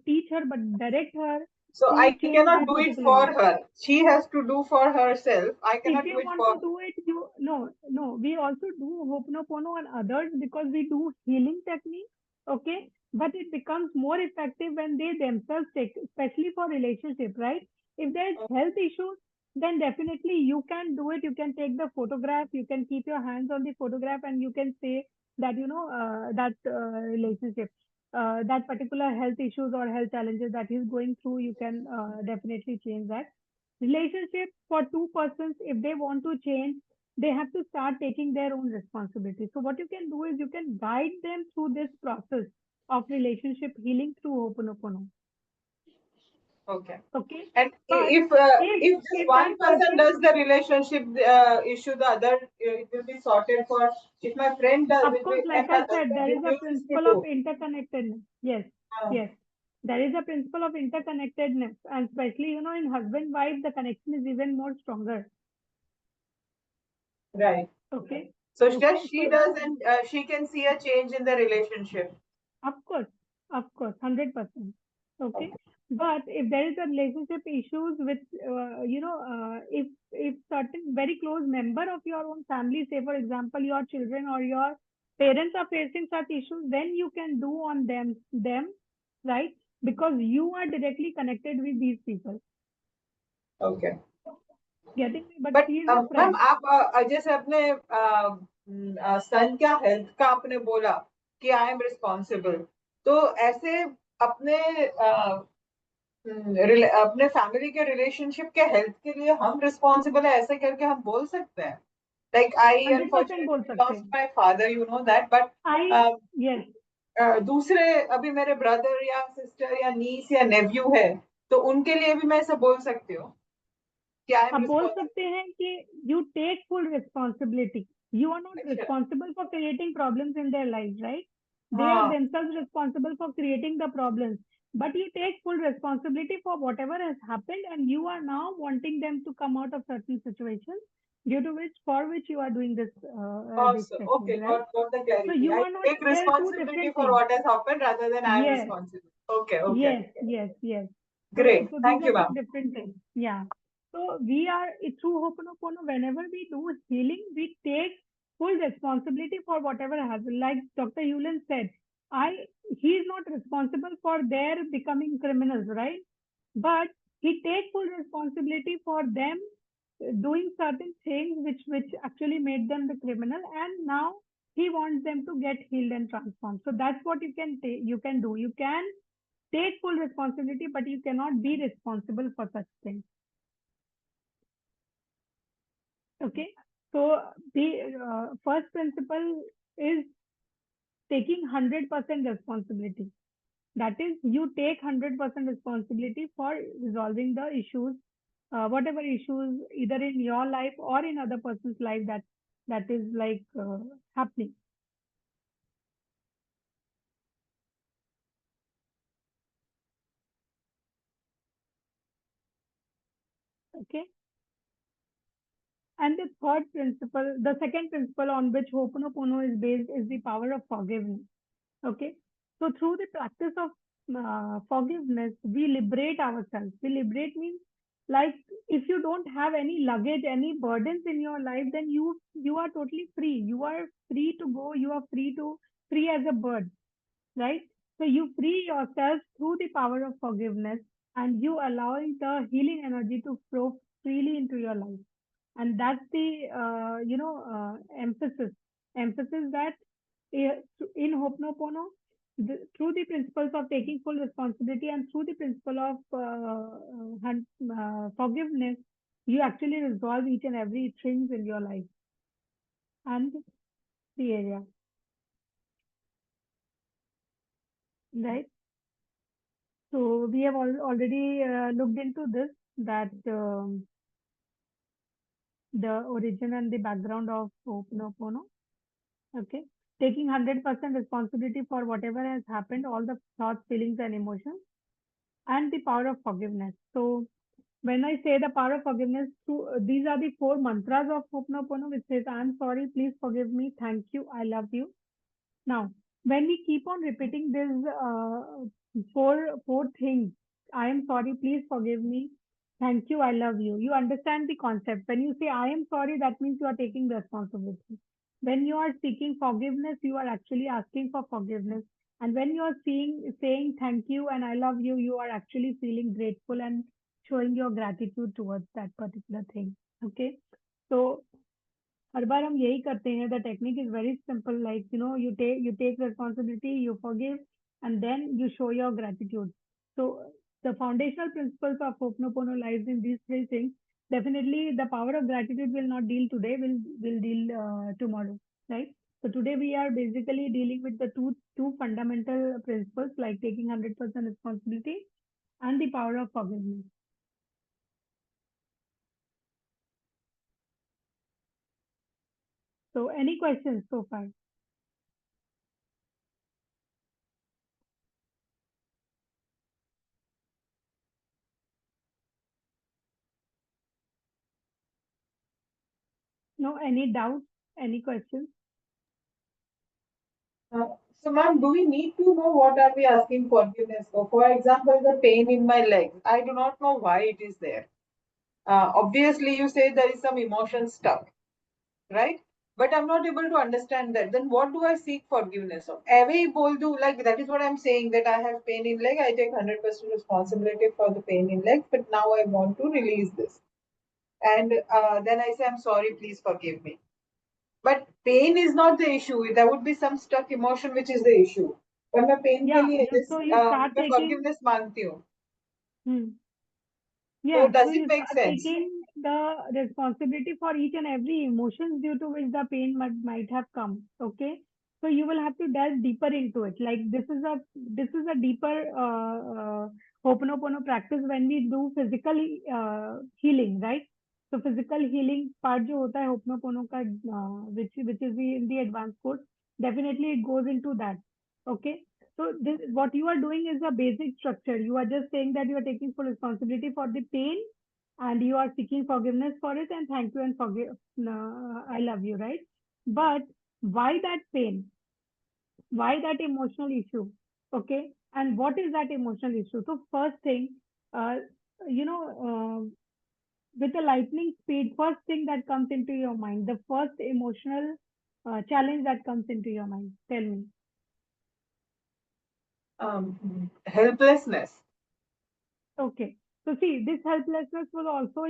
[SPEAKER 1] teach her, but direct her
[SPEAKER 3] So
[SPEAKER 1] to
[SPEAKER 3] I
[SPEAKER 1] change
[SPEAKER 3] cannot
[SPEAKER 1] that
[SPEAKER 3] do it
[SPEAKER 1] particular
[SPEAKER 3] for
[SPEAKER 1] way.
[SPEAKER 3] her. She has to do for herself. I
[SPEAKER 1] If
[SPEAKER 3] cannot do
[SPEAKER 1] you
[SPEAKER 3] it
[SPEAKER 1] want to
[SPEAKER 3] for.
[SPEAKER 1] do it, no. We also do Ho'oponopono on others because we do healing techniques, okay? But it becomes more effective when they themselves take, especially for relationship, right? If there's health issues, then definitely you can do it. You can take the photograph, you can keep your hands on the photograph, and you can say that that relationship, that particular health issues or health challenges that he's going through, you can definitely change that relationship for two persons. If they want to change, they have to start taking their own responsibility. So what you can do is you can guide them through this process of relationship healing through Ho'oponopono.
[SPEAKER 3] Okay.
[SPEAKER 1] Okay.
[SPEAKER 3] And
[SPEAKER 1] But
[SPEAKER 3] if just one
[SPEAKER 1] that
[SPEAKER 3] person does the relationship issue, the other it will be sorted for. If my friend does
[SPEAKER 1] of
[SPEAKER 3] it,
[SPEAKER 1] course,
[SPEAKER 3] and
[SPEAKER 1] like
[SPEAKER 3] her
[SPEAKER 1] I said,
[SPEAKER 3] husband
[SPEAKER 1] there is a
[SPEAKER 3] refuses to
[SPEAKER 1] principle of
[SPEAKER 3] do.
[SPEAKER 1] interconnectedness. Yes,
[SPEAKER 3] Uh,
[SPEAKER 1] yes. There is a principle of interconnectedness, and especially, in husband-wife, the connection is even more stronger.
[SPEAKER 3] right.
[SPEAKER 1] Okay.
[SPEAKER 3] So
[SPEAKER 1] Okay.
[SPEAKER 3] just she
[SPEAKER 1] So,
[SPEAKER 3] does, and she can see a change in the relationship.
[SPEAKER 1] of course, 100%. Okay.
[SPEAKER 3] Okay.
[SPEAKER 1] But if there is a relationship issues with, if certain very close member of your own family, say for example, your children or your parents are facing such issues, then you can do on them, right? Because you are directly connected with these people.
[SPEAKER 3] Okay.
[SPEAKER 1] Getting me? But
[SPEAKER 3] but
[SPEAKER 1] he is your
[SPEAKER 3] ma'am
[SPEAKER 1] friend.
[SPEAKER 3] आप जैसे अपने सन क्या health का आपने बोला कि I am responsible, तो ऐसे अपने अपने फैमिली के रिलेशनशिप के हेल्थ के लिए हम रिस्पॉन्सिबल है, ऐसे करके हम बोल सकते हैं? लाइक आई
[SPEAKER 1] 100% बोल
[SPEAKER 3] अनफॉर्चुनेटली
[SPEAKER 1] सकते
[SPEAKER 3] लॉस्ट
[SPEAKER 1] हैं.
[SPEAKER 3] My father, you know that, but
[SPEAKER 1] I Yes.
[SPEAKER 3] दूसरे अभी मेरे ब्रदर या सिस्टर या नीस या नेव्यू है, तो उनके लिए भी मैं ऐसे बोल सकती हूँ कि आई एम
[SPEAKER 1] आप बोल
[SPEAKER 3] रिस्पॉन्सिबल?
[SPEAKER 1] सकते हैं कि you take full responsibility. You are not
[SPEAKER 3] अच्छा.
[SPEAKER 1] responsible for creating problems in their lives, right? They are
[SPEAKER 3] हाँ.
[SPEAKER 1] themselves responsible for creating the problems. But you take full responsibility for whatever has happened, and you are now wanting them to come out of certain situations due to for which you are doing this
[SPEAKER 3] Awesome.
[SPEAKER 1] session,
[SPEAKER 3] Okay,
[SPEAKER 1] right?
[SPEAKER 3] got the
[SPEAKER 1] So
[SPEAKER 3] clarity.
[SPEAKER 1] you
[SPEAKER 3] I
[SPEAKER 1] are not,
[SPEAKER 3] take
[SPEAKER 1] there are two
[SPEAKER 3] responsibility
[SPEAKER 1] different
[SPEAKER 3] for
[SPEAKER 1] things.
[SPEAKER 3] what has happened rather than I am
[SPEAKER 1] Yes,
[SPEAKER 3] responsible. Okay, okay.
[SPEAKER 1] yes, yes, yes.
[SPEAKER 3] Great.
[SPEAKER 1] So these
[SPEAKER 3] Thank
[SPEAKER 1] are
[SPEAKER 3] you,
[SPEAKER 1] two
[SPEAKER 3] ma'am.
[SPEAKER 1] different things. Yeah. So we are through Ho'oponopono, whenever we do healing, we take full responsibility for whatever happens. Like Dr. Yulin said, he is not responsible for their becoming criminals, right? But he takes full responsibility for them doing certain things which actually made them the criminal, and now he wants them to get healed and transformed. So that's what you can do. You can take full responsibility, but you cannot be responsible for such things. Okay. So the first principle is taking 100% responsibility. That is, you take 100% responsibility for resolving the issues, whatever issues, either in your life or in other person's life that is like happening. Okay. And the second principle on which Ho'oponopono is based is the power of forgiveness. Okay. So through the practice of forgiveness, we liberate ourselves. We liberate means, like, if you don't have any luggage, any burdens in your life, then you are totally free. You are free to go. You are free as a bird, right? So you free yourself through the power of forgiveness, and you allowing the healing energy to flow freely into your life. And that's the emphasis that in Ho'oponopono, through the principles of taking full responsibility and through the principle of forgiveness, you actually resolve each and every thing in your life and the area, right? So we have already looked into this, that the origin and the background of Ho'oponopono. Okay. Taking 100% responsibility for whatever has happened, all the thoughts, feelings, and emotions, and the power of forgiveness. So, when I say the power of forgiveness, these are the four mantras of Ho'oponopono, which says, I'm sorry, please forgive me, thank you, I love you. Now, when we keep on repeating these four things, I am sorry, please forgive me, thank you, I love you, you understand the concept. When you say I am sorry, that means you are taking responsibility. When you are seeking forgiveness, you are actually asking for forgiveness. And when you are saying thank you and I love you, you are actually feeling grateful and showing your gratitude towards that particular thing. Okay. So हर बार हम यही करते हैं. The technique is very simple, like, you take responsibility, you forgive, and then you show your gratitude. So the foundational principles of Ho'oponopono lies in these three things. Definitely the power of gratitude will not deal today, will deal tomorrow, right? So today we are basically dealing with the two fundamental principles, like taking 100% responsibility and the power of forgiveness. So, any questions so far? No, any doubts? Any questions?
[SPEAKER 3] So, ma'am, do we need to know what are we asking forgiveness for? For example, the pain in my leg. I do not know why it is there. Obviously, you say there is some emotion stuck, right? But I'm not able to understand that. Then what do I seek forgiveness of? Away bol do, like that is what I'm saying, that I have pain in leg. I take 100% responsibility for the pain in leg, but now I want to release this. And then I say, I'm sorry, please forgive me. But pain is not the issue. There would be some stuck emotion which is the issue. पर मैं pain के
[SPEAKER 1] Yeah,
[SPEAKER 3] लिए
[SPEAKER 1] so you start
[SPEAKER 3] मैं
[SPEAKER 1] taking,
[SPEAKER 3] forgiveness मांगती हूँ. So
[SPEAKER 1] yeah, so
[SPEAKER 3] does it
[SPEAKER 1] you
[SPEAKER 3] make
[SPEAKER 1] start
[SPEAKER 3] sense?
[SPEAKER 1] taking the responsibility for each and every emotions due to which the pain might have come. Okay, so you will have to delve deeper into it. Like this is a deeper Ho'oponopono practice when we do physical healing, right? So physical healing part जो होता है Ho'oponopono का which is in the advanced course, definitely it goes into that. Okay, so this, what you are doing is a basic structure. You are just saying that you are taking full responsibility for the pain and you are seeking forgiveness for it and thank you and forgive. I love you, right? But why that pain? Why that emotional issue? Okay, and what is that emotional issue? So first thing, uh, you know, with a lightning speed, first thing that comes into your mind, the first emotional challenge that comes into your mind. Tell me.
[SPEAKER 3] Helplessness.
[SPEAKER 1] Okay. So see, this helplessness was also,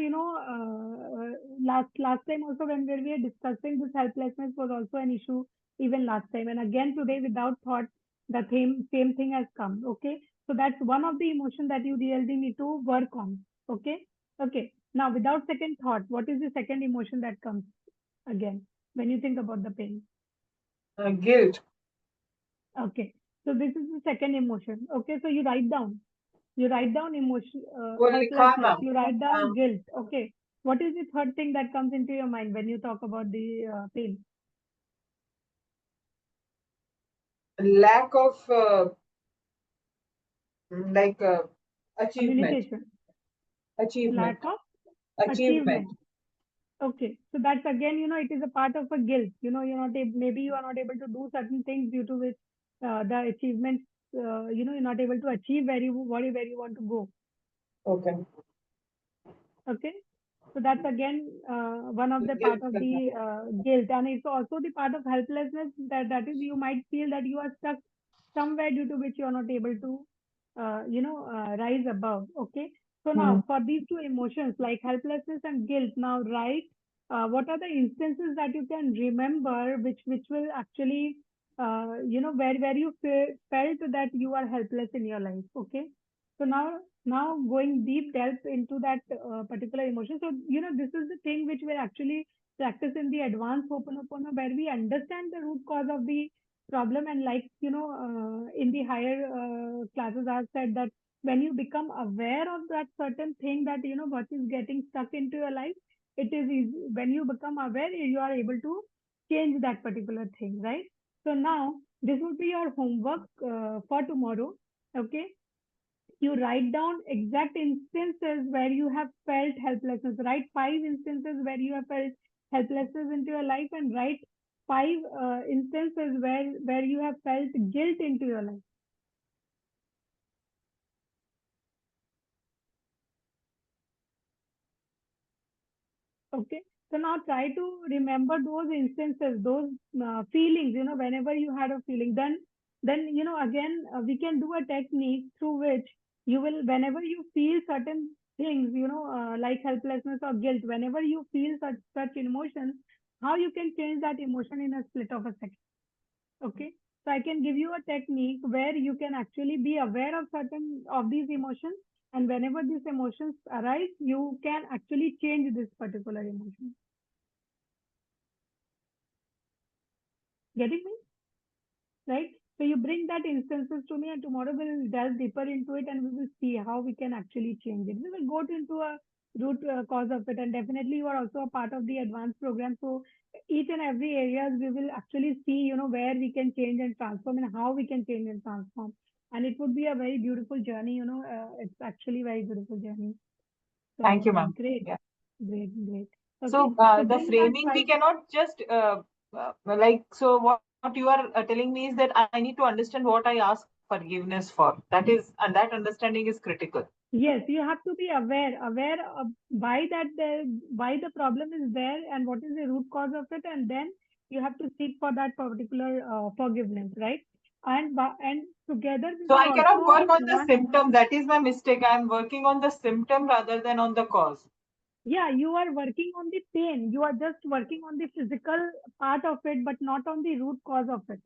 [SPEAKER 1] last time also when we were discussing this helplessness was also an issue even last time. And again today, without thought, the same thing has come. Okay. So that's one of the emotion that you really need to work on. Okay. Okay. Now, without second thought, what is the second emotion that comes again when you think about the pain?
[SPEAKER 3] Guilt.
[SPEAKER 1] Okay. So this is the second emotion. Okay. So you write down emotion,
[SPEAKER 3] वो लिखा है
[SPEAKER 1] helplessness.
[SPEAKER 3] Ma'am.
[SPEAKER 1] You write down
[SPEAKER 3] Um,
[SPEAKER 1] guilt. Okay. What is the third thing that comes into your mind when you talk about the pain?
[SPEAKER 3] lack of like achievement.
[SPEAKER 1] Communication.
[SPEAKER 3] Achievement.
[SPEAKER 1] Lack of
[SPEAKER 3] Achievement.
[SPEAKER 1] achievement. Okay. So that's again, it is a part of a guilt. You're not maybe you are not able to do certain things due to which the achievements, you're not able to achieve where you want to go.
[SPEAKER 3] Okay.
[SPEAKER 1] Okay. So that's again one of the part
[SPEAKER 3] Guilt.
[SPEAKER 1] of the guilt, and it's also the part of helplessness that is you might feel that you are stuck somewhere due to which you are not able to, rise above. Okay. So
[SPEAKER 3] Hmm.
[SPEAKER 1] now for these two emotions like helplessness and guilt, now write what are the instances that you can remember which will actually, where you felt that you are helpless in your life. Okay. So now going deep delve into that particular emotion. So, this is the thing which we actually practice in the advanced Ho'oponopono, where we understand the root cause of the problem. And like, in the higher classes, I've said that when you become aware of that certain thing that, what is getting stuck into your life, it is easy. When you become aware, you are able to change that particular thing, right? So now this would be your homework for tomorrow. Okay, you write down exact instances where you have felt helplessness. Write 5 instances where you have felt helplessness into your life, and write 5 instances where you have felt guilt into your life. Okay. So now try to remember those instances, those feelings, whenever you had a feeling, then, again, we can do a technique through which you will, whenever you feel certain things, like helplessness or guilt, whenever you feel such emotions, how you can change that emotion in a split of a second. Okay. So I can give you a technique where you can actually be aware of certain of these emotions. And whenever these emotions arise, you can actually change this particular emotion. Getting me? Right? So you bring that instances to me, and tomorrow we'll delve deeper into it, and we will see how we can actually change it. We will go into a root cause of it, and definitely you are also a part of the advanced program. So each and every areas we will actually see, where we can change and transform, and how we can change and transform. And it would be a very beautiful journey. It's actually very beautiful journey.
[SPEAKER 3] Thank you,
[SPEAKER 1] So
[SPEAKER 3] ma'am.
[SPEAKER 1] great,
[SPEAKER 3] Yeah.
[SPEAKER 1] great. Okay,
[SPEAKER 3] So
[SPEAKER 1] so
[SPEAKER 3] the
[SPEAKER 1] bring that
[SPEAKER 3] framing, we
[SPEAKER 1] five.
[SPEAKER 3] cannot just so what you are telling me is that I need to understand what I ask forgiveness for. That is, and that understanding is critical.
[SPEAKER 1] Yes, you have to be aware of why the problem is there and what is the root cause of it, and then you have to seek for that particular forgiveness, right? And together we
[SPEAKER 3] So
[SPEAKER 1] will
[SPEAKER 3] I cannot
[SPEAKER 1] also
[SPEAKER 3] work on the
[SPEAKER 1] want.
[SPEAKER 3] symptom. That is my mistake. I am working on the symptom rather than on the cause.
[SPEAKER 1] Yeah, you are working on the pain. You are just working on the physical part of it, but not on the root cause of it.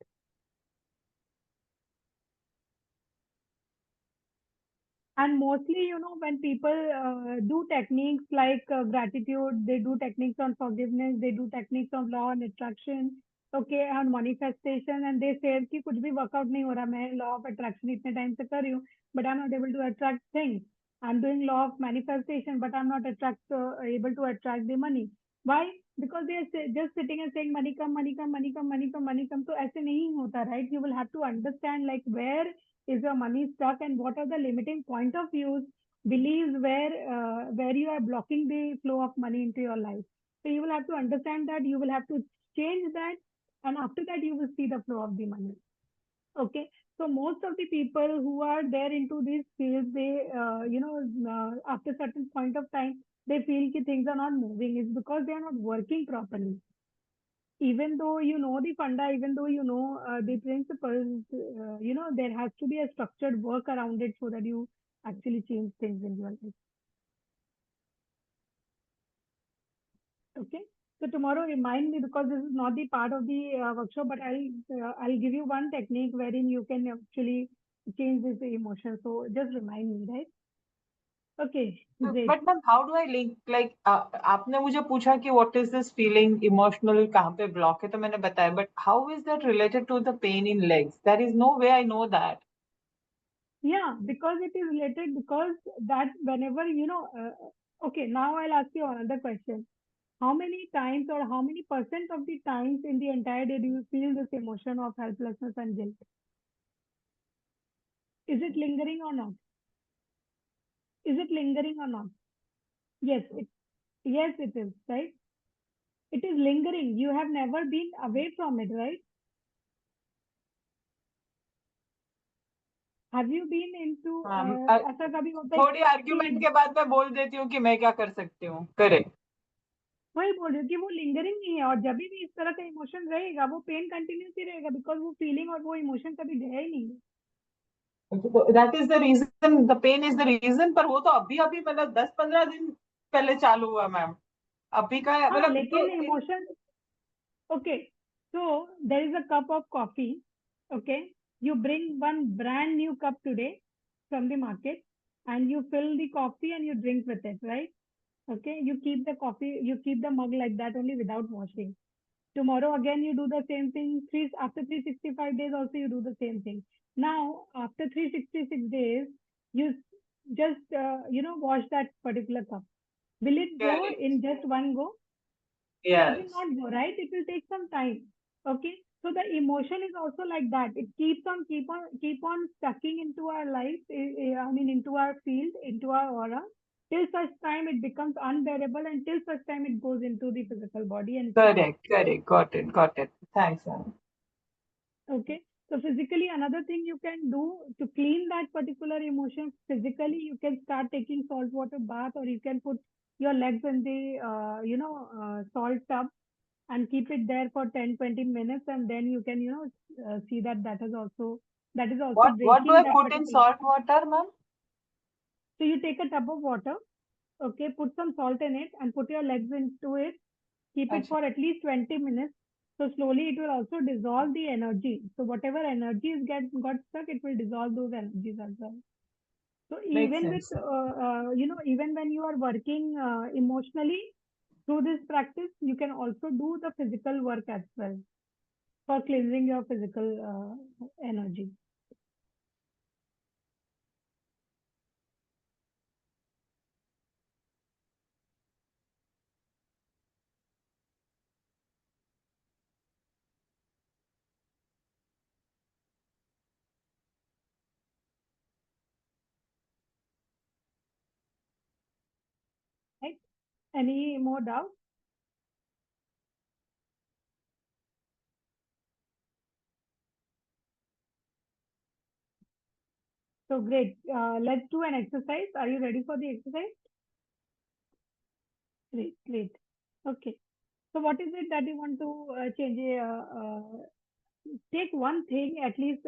[SPEAKER 1] And mostly, when people do techniques like gratitude, they do techniques on forgiveness, they do techniques on law and attraction, okay, on manifestation, and they say कि कुछ भी workout नहीं हो रहा, मैं law of attraction इतने time से कर रही हूँ, but I'm not able to attract things. I'm doing law of manifestation, but I'm not able to attract the money. Why? Because they are just sitting and saying money come, money come, money come, money come, money come. तो ऐसे नहीं होता, right? You will have to understand like where is your money stuck and what are the limiting point of views, beliefs where you are blocking the flow of money into your life. So you will have to understand that, you will have to change that, and after that you will see the flow of the money. Okay, so most of the people who are there into these fields, they after certain point of time they feel that things are not moving. It's because they are not working properly. Even though you know the funda, even though you know the principles, there has to be a structured work around it so that you actually change things in your life. Okay. So tomorrow remind me, because this is not the part of the workshop, but I'll give you one technique wherein you can actually change this emotion. So just remind me, right? Okay, great.
[SPEAKER 3] But ma'am, how do I link? Like आपने मुझे पूछा कि what is this feeling emotional कहाँ पे block है तो मैंने बताया. But how is that related to the pain in legs? There is no way I know that.
[SPEAKER 1] Yeah, because it is related, because that whenever okay, now I'll ask you another question. How many times or how many percent of the times in the entire day do you feel this emotion of helplessness and guilt? Is it lingering or not? Is it lingering or not? Yes, yes, it is, right? It is lingering. You have never been away from it, right? Have you been into ऐसा कभी होता है
[SPEAKER 3] थोड़ी argument
[SPEAKER 1] कि
[SPEAKER 3] के बाद मैं बोल देती हूँ कि मैं क्या कर सकती हूँ. करेक्ट.
[SPEAKER 1] वही बोल रही हूँ कि वो लिंगरिंग नहीं है, और जब भी इस तरह का इमोशन रहेगा वो पेन कंटिन्यूस ही रहेगा, बिकॉज वो फीलिंग और वो इमोशन कभी गया ही नहीं है.
[SPEAKER 3] That is the reason. The pen is the reason. पर वो तो अभी अभी मतलब 10-15 दिन पहले चालू हुआ मैम. अभी का
[SPEAKER 1] हाँ,
[SPEAKER 3] मतलब
[SPEAKER 1] लेकिन emotion. Okay, so there is a cup of coffee. Okay, you bring one brand new cup today from the market, and you fill the coffee and you drink with it, right? Okay, you keep the coffee, you keep the mug like that only without washing. Tomorrow again you do the same thing. After 365 days also you do the same thing. Now after 366 days, you just wash that particular cup. Will it go
[SPEAKER 3] correct.
[SPEAKER 1] in just one go? It will
[SPEAKER 3] yes.
[SPEAKER 1] not go, right? It will take some time. Okay. So the emotion is also like that. It keep on stucking into our life. I mean, into our field, into our aura, till such time it becomes unbearable, and till such time it goes into the physical body and starts.
[SPEAKER 3] Correct. Got it. Thanks, ma'am.
[SPEAKER 1] Okay. So physically, another thing you can do to clean that particular emotion physically, you can start taking salt water bath, or you can put your legs in the salt tub and keep it there for 10-20 minutes, and then you can see that is also
[SPEAKER 3] What do
[SPEAKER 1] breaking
[SPEAKER 3] I
[SPEAKER 1] that
[SPEAKER 3] put in
[SPEAKER 1] particular.
[SPEAKER 3] salt water, ma'am?
[SPEAKER 1] So you take a tub of water, okay, put some salt in it and put your legs into it, keep it
[SPEAKER 3] अच्छा.
[SPEAKER 1] for at least 20 minutes. So slowly it will also dissolve the energy. So whatever energies got stuck, it will dissolve those energies as well. So
[SPEAKER 3] Makes
[SPEAKER 1] even with
[SPEAKER 3] sense.
[SPEAKER 1] even when you are working emotionally through this practice, you can also do the physical work as well. for cleansing your physical energy. Right? Any more doubts? So great. Let's do an exercise. Are you ready for the exercise? Great, great. Okay. So what is it that you want to change? Take one thing, at least,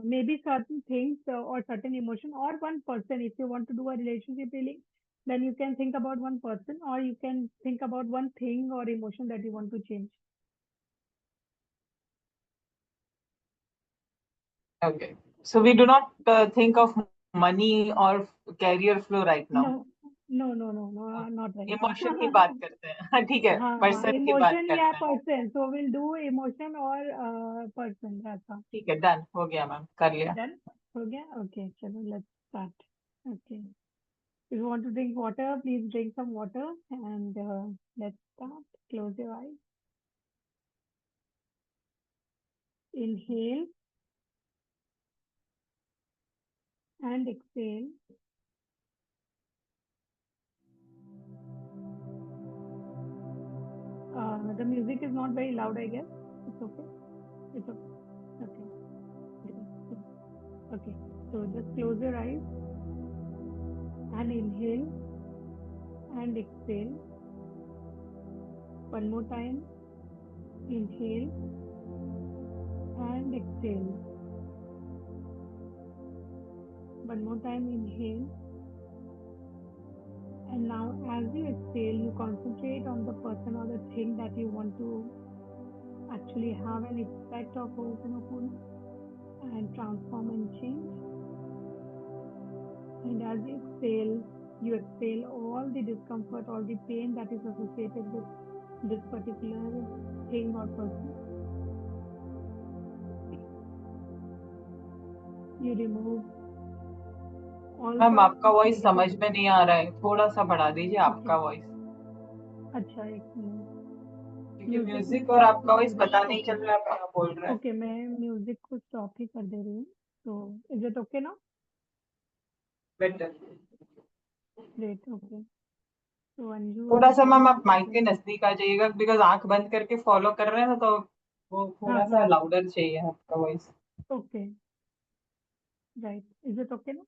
[SPEAKER 1] maybe certain things or certain emotion or one person. If you want to do a relationship healing, then you can think about one person or you can think about one thing or emotion that you want to change.
[SPEAKER 3] Okay. So we do not think of money or career flow right now.
[SPEAKER 1] No, not right.
[SPEAKER 3] Emotion की बात करते हैं. हाँ, ठीक है,
[SPEAKER 1] हाँ
[SPEAKER 3] person की बात
[SPEAKER 1] इमोशन या
[SPEAKER 3] करते हैं.
[SPEAKER 1] Person, so will do emotion और पर्सन, ऐसा.
[SPEAKER 3] ठीक है, डन हो गया मैम, कर लिया.
[SPEAKER 1] डन हो गया. ओके, चलो let's start. Okay, if you want to drink water, please drink some water and let's start. Close your eyes. Inhale and exhale. The music is not very loud, I guess. It's okay. It's okay. Okay. Okay. So just close your eyes and inhale and exhale. One more time. Inhale and exhale. One more time. Inhale. And now as you exhale, you concentrate on the person or the thing that you want to actually have an effect of Ho'oponopono and transform and change. And as you exhale all the discomfort, all the pain that is associated with this particular thing or person. You remove all.
[SPEAKER 3] Ma'am आपका voice समझ में नहीं आ रहा है, थोड़ा सा बढ़ा दीजिए आपका वॉइस.
[SPEAKER 1] अच्छा, एक मिनट.
[SPEAKER 3] क्योंकि म्यूजिक और आपका वॉइस पता नहीं चल रहा है, आप क्या बोल रहे हैं.
[SPEAKER 1] ओके, मैं म्यूजिक को स्टॉप ही कर दे रही हूँ. तो इज इट ओके ना?
[SPEAKER 3] बेटर.
[SPEAKER 1] ग्रेट. ओके. तो अंजू,
[SPEAKER 3] थोड़ा सा मैम आप माइक के नजदीक आ जाइएगा, बिकॉज आंख बंद करके फॉलो कर रहे हैं ना, तो वो थोड़ा सा लाउडर चाहिए आपका voice.
[SPEAKER 1] Okay, right. Is it okay ना?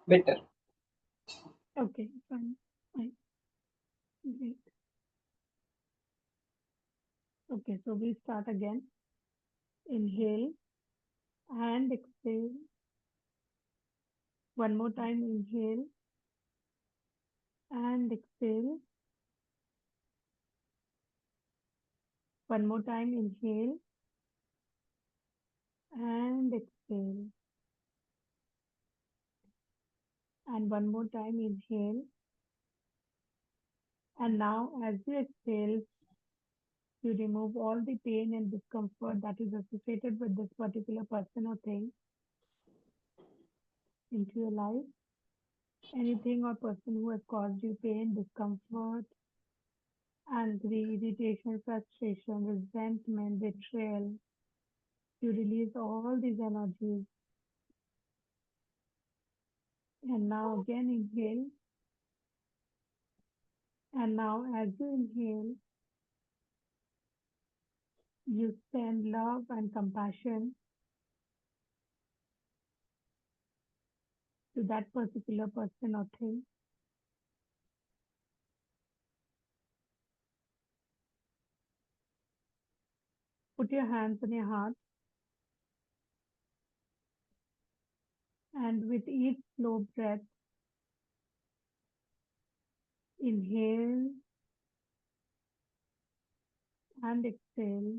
[SPEAKER 3] Better.
[SPEAKER 1] Okay, fine. Fine. Great. Okay, so we start again. Inhale and exhale. One more time. Inhale and exhale. One more time. Inhale and exhale. And one more time. Inhale. And now as you exhale, you remove all the pain and discomfort that is associated with this particular person or thing into your life. Anything or person who has caused you pain, discomfort, anger, irritation, frustration, resentment, betrayal. You release all these energies. And now again inhale. And now as you inhale, you send love and compassion to that particular person or thing. Put your hands on your heart. And with each slow breath, inhale and exhale.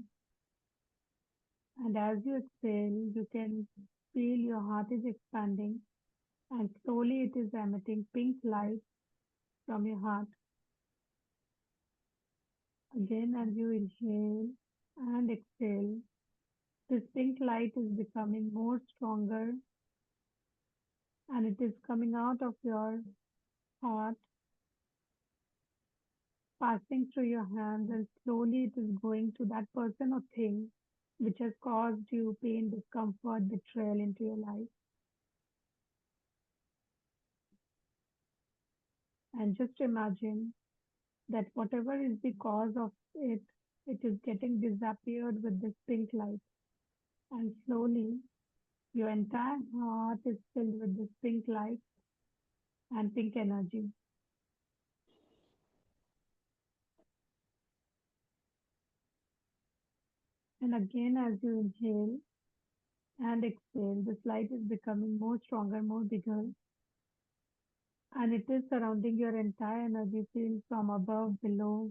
[SPEAKER 1] And as you exhale, you can feel your heart is expanding and slowly it is emitting pink light from your heart. Again, as you inhale and exhale. This pink light is becoming more stronger and it is coming out of your heart, passing through your hands, and slowly it is going to that person or thing which has caused you pain, discomfort, betrayal into your life. And just imagine that whatever is the cause of it, it is getting disappeared with this pink light. And slowly your entire heart is filled with this pink light and pink energy. And again, as you inhale and exhale, this light is becoming more stronger, more bigger, and it is surrounding your entire energy field from above, below,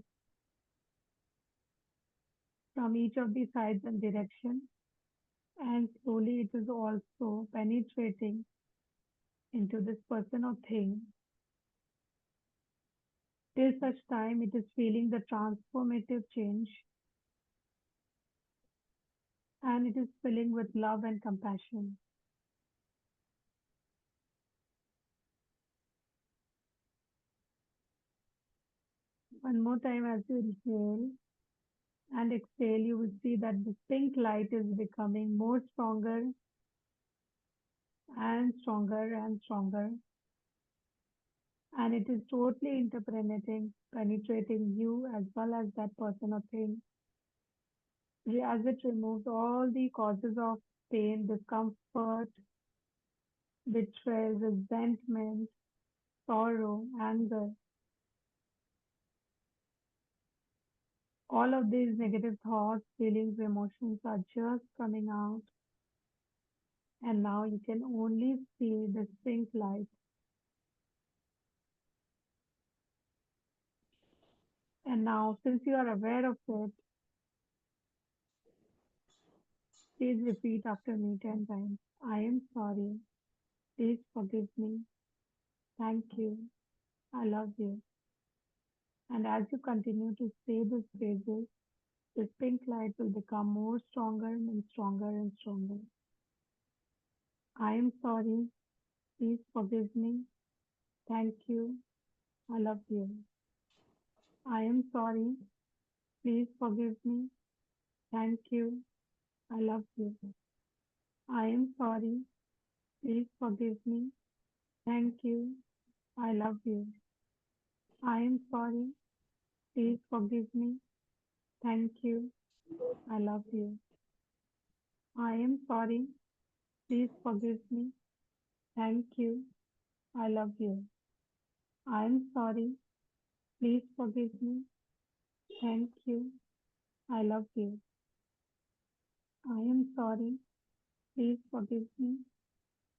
[SPEAKER 1] from each of the sides and direction. And slowly it is also penetrating into this person or thing till such time it is feeling the transformative change and it is filling with love and compassion. One more time as you inhale and exhale, you will see that this pink light is becoming more stronger and stronger and stronger. And it is totally penetrating you as well as that person or thing. As it removes all the causes of pain, discomfort, betrayal, resentment, sorrow, anger, all of these negative thoughts, feelings, emotions are just coming out. And now you can only see this pink light. And now, since you are aware of it, please repeat after me 10 times. I am sorry. Please forgive me. Thank you. I love you. And as you continue to say these phrases, this pink light will become more stronger and stronger and stronger. I am sorry. Please forgive me. Thank you. I love you. I am sorry. Please forgive me. Thank you. I love you. I am sorry. Please forgive me. Thank you. I love you. I am sorry. Please forgive me. Thank you. I love you. I am sorry. Please forgive me. Thank you. I love you. I am sorry. Please forgive me. Thank you. I love you. I am sorry. Please forgive me.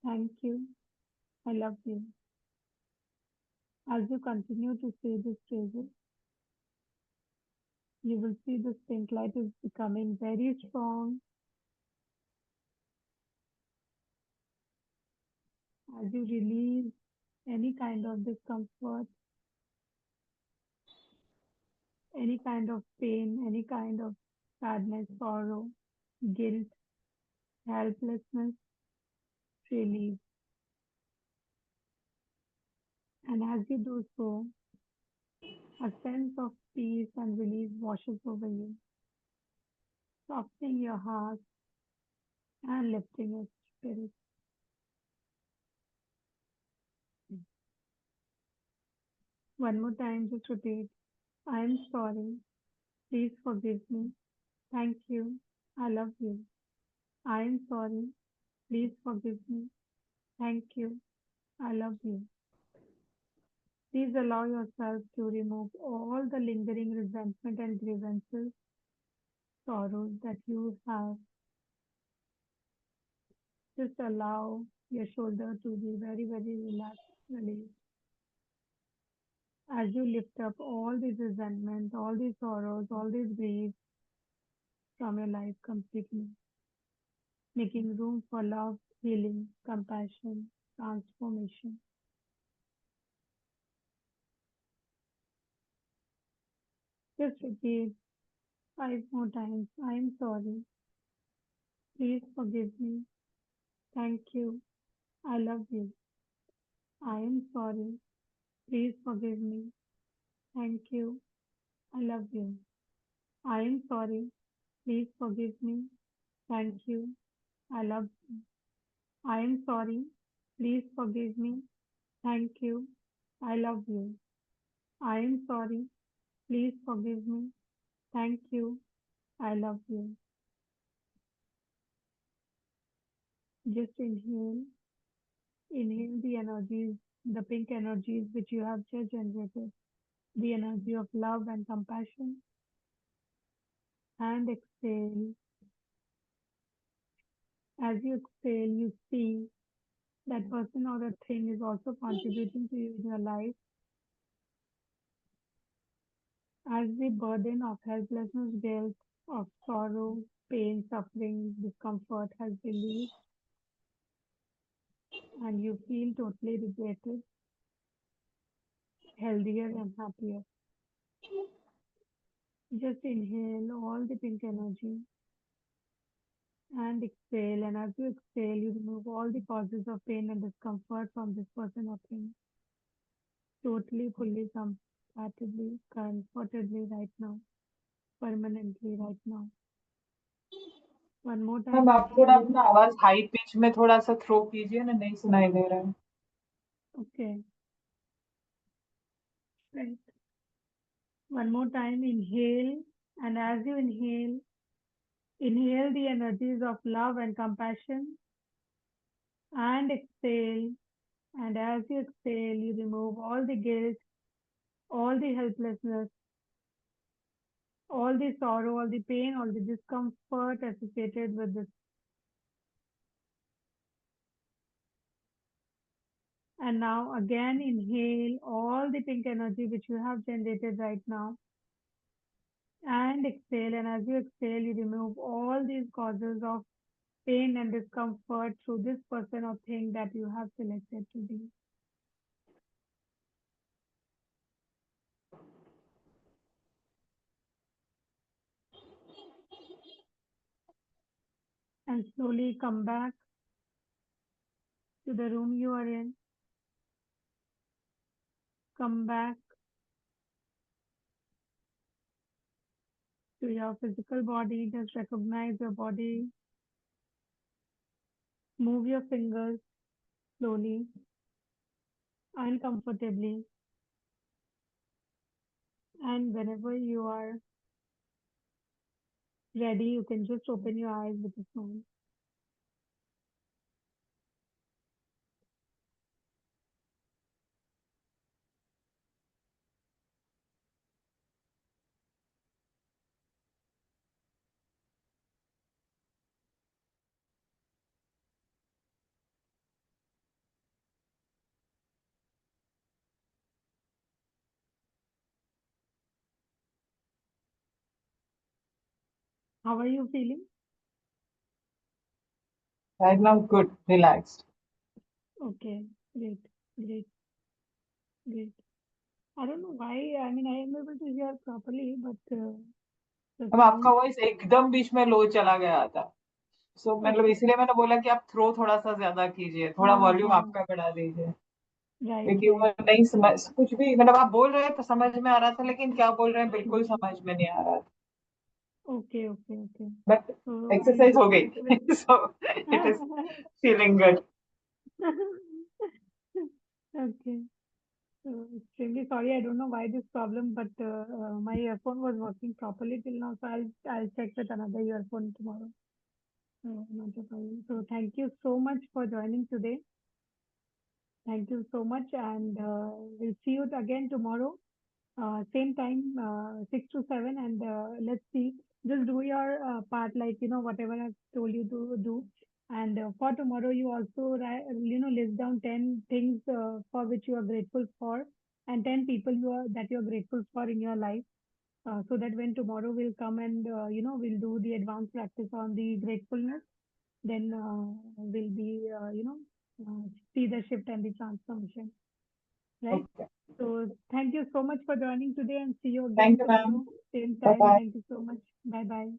[SPEAKER 1] Thank you. I love you. As you continue to say these phrases, you will see this pink light is becoming very strong as you release any kind of discomfort, any kind of pain, any kind of sadness, sorrow, guilt, helplessness, release. And as you do so, a sense of peace and release washes over you, softening your heart and lifting your spirit. One more time, just repeat. I am sorry. Please forgive me. Thank you. I love you. I am sorry. Please forgive me. Thank you. I love you. Please allow yourself to remove all the lingering resentment and grievances, sorrows that you have. Just allow your shoulder to be very, very relaxed, released. As you lift up all these resentment, all these sorrows, all these grief from your life completely, making room for love, healing, compassion, transformation. Just repeat, 5 more times. I am sorry. Please forgive me. Thank you. I love you. I am sorry. Please forgive me. Thank you. I love you. I am sorry. Please forgive me. Thank you. I love you. I am sorry. Please forgive me. Thank you. I love you. I am sorry. Please forgive me. Thank you. I love you. Just inhale. Inhale the energies, the pink energies which you have just generated, the energy of love and compassion, and exhale. As you exhale, you see that person or a thing is also contributing to you in your life. As the burden of helplessness, guilt, of sorrow, pain, suffering, discomfort has released, and you feel totally liberated, healthier, and happier. Just inhale all the pink energy and exhale. And as you exhale, you remove all the causes of pain and discomfort from this person or thing. Totally, fully, compatibly, comfortably right now, permanently right now. One more
[SPEAKER 3] ma'am
[SPEAKER 1] time,
[SPEAKER 3] आप थोड़ा
[SPEAKER 1] inhale.
[SPEAKER 3] अपना आवाज high pitch में थोड़ा सा throw कीजिए ना, नहीं सुनाई दे रहा है.
[SPEAKER 1] Okay, right. One more time, inhale. And as you inhale, inhale the energies of love and compassion and exhale. And as you exhale, you remove all the guilt, all the helplessness, all the sorrow, all the pain, all the discomfort associated with this. And now again inhale all the pink energy which you have generated right now and exhale. And as you exhale, you remove all these causes of pain and discomfort through this person or thing that you have selected to be. And slowly come back to the room you are in. Come back to your physical body. Just recognize your body. Move your fingers slowly, uncomfortably. And whenever you are ready, you can just open your eyes with a smile. How are you feeling?
[SPEAKER 3] Right now, good, relaxed.
[SPEAKER 1] Okay, great, great, great. I don't know why. I mean, I am able to hear properly, but the
[SPEAKER 3] अब आपका
[SPEAKER 1] sound.
[SPEAKER 3] Voice एकदम बीच में लो चला गया था. सो मतलब
[SPEAKER 1] Okay.
[SPEAKER 3] इसलिए मैंने बोला कि आप थ्रो थोड़ा सा ज्यादा कीजिए, थोड़ा
[SPEAKER 1] हाँ
[SPEAKER 3] वॉल्यूम
[SPEAKER 1] हाँ.
[SPEAKER 3] आपका बढ़ा दीजिए.
[SPEAKER 1] Right,
[SPEAKER 3] क्योंकि
[SPEAKER 1] right.
[SPEAKER 3] वो नहीं समझ कुछ भी, मतलब आप बोल रहे हैं तो समझ में आ रहा था, लेकिन क्या बोल रहे हैं बिल्कुल
[SPEAKER 1] Mhm.
[SPEAKER 3] समझ में नहीं आ रहा था.
[SPEAKER 1] Okay, okay, okay.
[SPEAKER 3] But
[SPEAKER 1] So
[SPEAKER 3] exercise हो
[SPEAKER 1] it will.
[SPEAKER 3] गई. So it is feeling good.
[SPEAKER 1] Okay. So extremely sorry. I don't know why this problem, but my earphone was working properly till now. So I'll check with another earphone tomorrow. So not a problem. So thank you so much for joining today. Thank you so much, and we'll see you again tomorrow, same time, 6 to 7, and let's see. Just do your part, like whatever I've told you to do. And for tomorrow, you also list down 10 things for which you are grateful for, and 10 people that you are grateful for in your life. So that when tomorrow will come and we'll do the advanced practice on the gratefulness, then we'll be see the shift and the transformation. right?
[SPEAKER 3] Okay.
[SPEAKER 1] So thank you so much for joining today and see you again
[SPEAKER 3] Thank you, ma'am.
[SPEAKER 1] tomorrow, same
[SPEAKER 3] Bye
[SPEAKER 1] time.
[SPEAKER 3] bye.
[SPEAKER 1] Thank you so much. Bye bye.